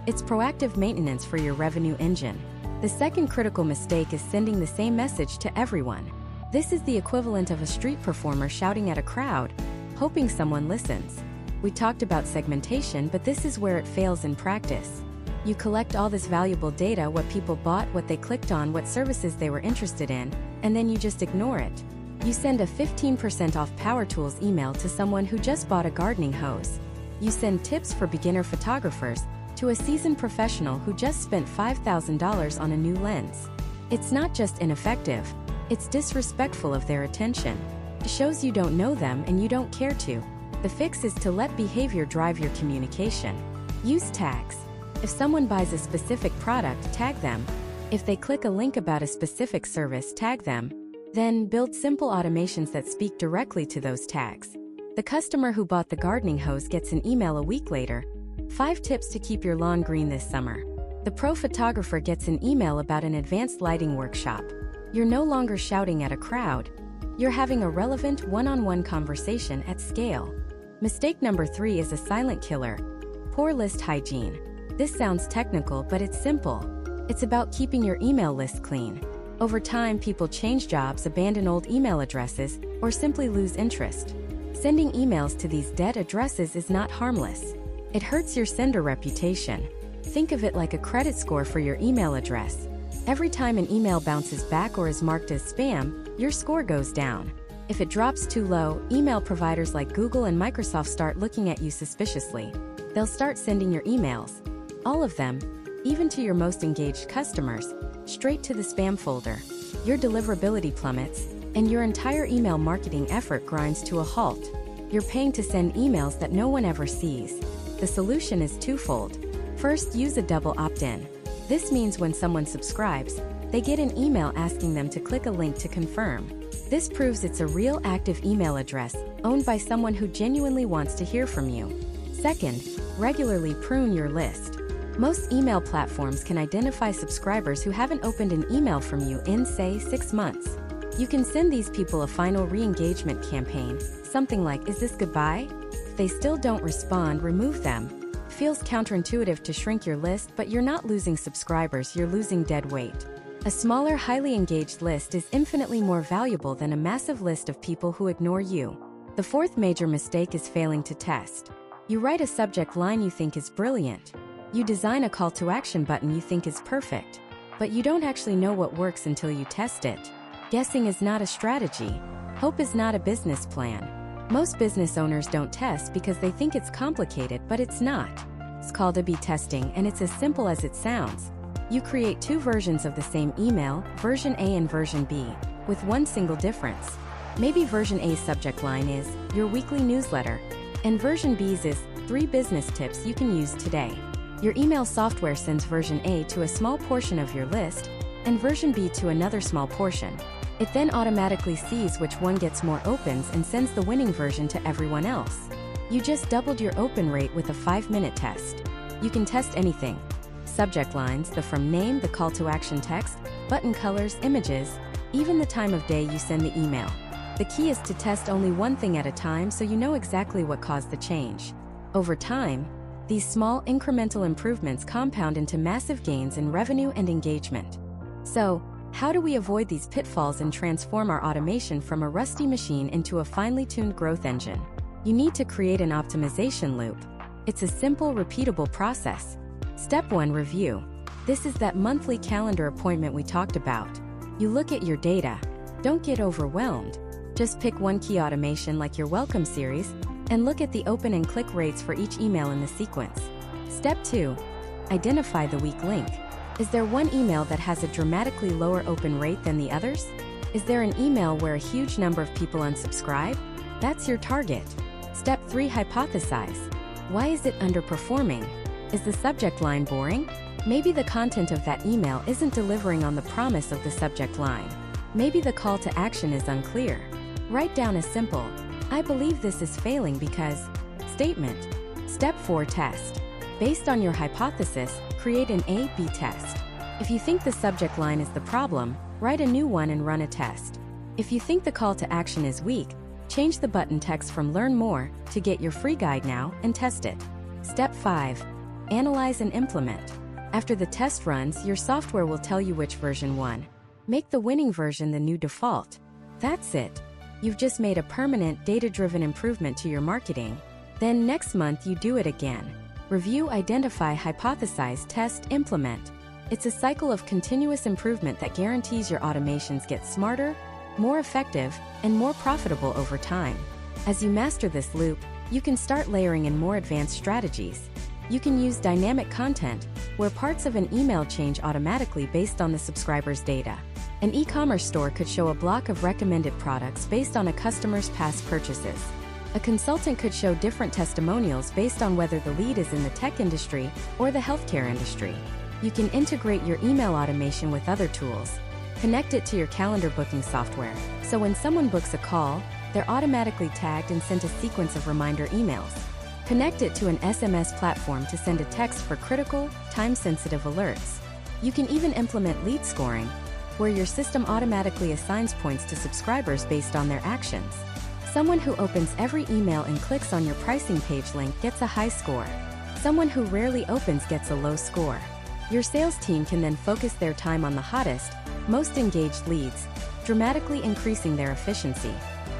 S1: It's proactive maintenance for your revenue engine. The second critical mistake is sending the same message to everyone. This is the equivalent of a street performer shouting at a crowd, hoping someone listens. We talked about segmentation, but this is where it fails in practice. You collect all this valuable data, what people bought, what they clicked on, what services they were interested in, and then you just ignore it. You send a 15% off power tools email to someone who just bought a gardening hose. You send tips for beginner photographers to a seasoned professional who just spent $5,000 on a new lens. It's not just ineffective, it's disrespectful of their attention. It shows you don't know them and you don't care to. The fix is to let behavior drive your communication. Use tags. If someone buys a specific product, tag them. If they click a link about a specific service, tag them. Then build simple automations that speak directly to those tags. The customer who bought the gardening hose gets an email a week later. 5 tips to keep your lawn green this summer. The pro photographer gets an email about an advanced lighting workshop. You're no longer shouting at a crowd. You're having a relevant one-on-one conversation at scale. Mistake number 3 is a silent killer. Poor list hygiene. This sounds technical, but it's simple. It's about keeping your email list clean. Over time, people change jobs, abandon old email addresses, or simply lose interest. Sending emails to these dead addresses is not harmless. It hurts your sender reputation. Think of it like a credit score for your email address. Every time an email bounces back or is marked as spam, your score goes down. If it drops too low, email providers like Google and Microsoft start looking at you suspiciously. They'll start sending your emails, all of them, even to your most engaged customers, straight to the spam folder. Your deliverability plummets, and your entire email marketing effort grinds to a halt. You're paying to send emails that no one ever sees. The solution is twofold. First, use a double opt-in. This means when someone subscribes, they get an email asking them to click a link to confirm. This proves it's a real active email address, owned by someone who genuinely wants to hear from you. Second, regularly prune your list. Most email platforms can identify subscribers who haven't opened an email from you in, say, 6 months. You can send these people a final re-engagement campaign, something like, "Is this goodbye?" If they still don't respond, remove them. Feels counterintuitive to shrink your list, but you're not losing subscribers, you're losing dead weight. A smaller, highly engaged list is infinitely more valuable than a massive list of people who ignore you. The fourth major mistake is failing to test. You write a subject line you think is brilliant. You design a call to action button you think is perfect. But you don't actually know what works until you test it. Guessing is not a strategy. Hope is not a business plan. Most business owners don't test because they think it's complicated, but it's not. It's called A/B testing, and it's as simple as it sounds. You create 2 versions of the same email, version A and version B, with one single difference. Maybe version A's subject line is, "Your weekly newsletter," and version B's is, "3 business tips you can use today." Your email software sends version A to a small portion of your list, and version B to another small portion. It then automatically sees which one gets more opens and sends the winning version to everyone else. You just doubled your open rate with a 5-minute test. You can test anything. Subject lines, the from name, the call to action text, button colors, images, even the time of day you send the email. The key is to test only one thing at a time so you know exactly what caused the change. Over time, these small incremental improvements compound into massive gains in revenue and engagement. So, how do we avoid these pitfalls and transform our automation from a rusty machine into a finely tuned growth engine? You need to create an optimization loop. It's a simple, repeatable process. Step 1, review. This is that monthly calendar appointment we talked about. You look at your data. Don't get overwhelmed. Just pick one key automation like your welcome series and look at the open and click rates for each email in the sequence. Step 2. Identify the weak link. Is there one email that has a dramatically lower open rate than the others? Is there an email where a huge number of people unsubscribe? That's your target. Step 3. Hypothesize. Why is it underperforming? Is the subject line boring? Maybe the content of that email isn't delivering on the promise of the subject line. Maybe the call to action is unclear. Write down a simple, "I believe this is failing because" statement. Step 4. Test. Based on your hypothesis, create an A/B test. If you think the subject line is the problem, write a new one and run a test. If you think the call to action is weak, change the button text from "Learn More" to "Get your free guide now" and test it. Step 5. Analyze and implement. After the test runs, your software will tell you which version won. Make the winning version the new default. That's it. You've just made a permanent, data-driven improvement to your marketing. Then next month you do it again. Review, identify, hypothesize, test, implement. It's a cycle of continuous improvement that guarantees your automations get smarter, more effective, and more profitable over time. As you master this loop, you can start layering in more advanced strategies. You can use dynamic content, where parts of an email change automatically based on the subscriber's data. An e-commerce store could show a block of recommended products based on a customer's past purchases. A consultant could show different testimonials based on whether the lead is in the tech industry or the healthcare industry. You can integrate your email automation with other tools. Connect it to your calendar booking software, so when someone books a call, they're automatically tagged and sent a sequence of reminder emails. Connect it to an SMS platform to send a text for critical, time-sensitive alerts. You can even implement lead scoring, where your system automatically assigns points to subscribers based on their actions. Someone who opens every email and clicks on your pricing page link gets a high score. Someone who rarely opens gets a low score. Your sales team can then focus their time on the hottest, most engaged leads, dramatically increasing their efficiency.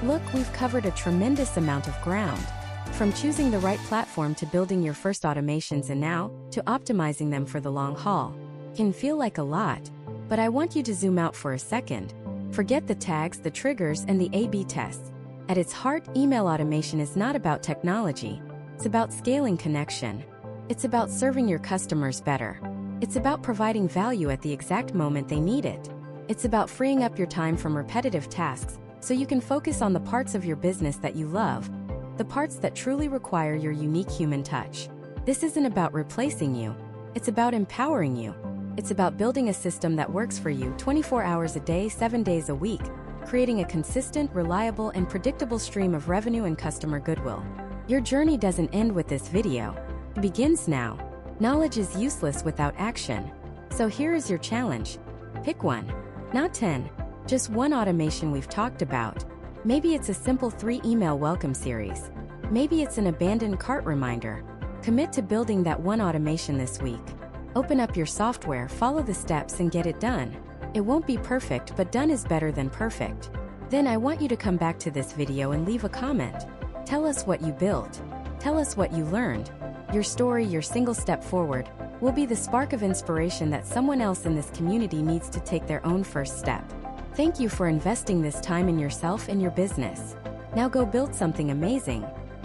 S1: Look, we've covered a tremendous amount of ground. From choosing the right platform to building your first automations and now to optimizing them for the long haul. Can feel like a lot, but I want you to zoom out for a second. Forget the tags, the triggers, and the A/B tests. At its heart, email automation is not about technology. It's about scaling connection. It's about serving your customers better. It's about providing value at the exact moment they need it. It's about freeing up your time from repetitive tasks so you can focus on the parts of your business that you love, the parts that truly require your unique human touch. This isn't about replacing you. It's about empowering you. It's about building a system that works for you 24 hours a day, 7 days a week, creating a consistent, reliable, and predictable stream of revenue and customer goodwill. Your journey doesn't end with this video. It begins now. Knowledge is useless without action. So here is your challenge. Pick one. Not 10. Just one automation we've talked about. Maybe it's a simple 3-email welcome series. Maybe it's an abandoned cart reminder. Commit to building that one automation this week. Open up your software, follow the steps, and get it done. It won't be perfect, but done is better than perfect. Then I want you to come back to this video and leave a comment. Tell us what you built. Tell us what you learned. Your story, your single step forward, will be the spark of inspiration that someone else in this community needs to take their own first step. Thank you for investing this time in yourself and your business. Now go build something amazing.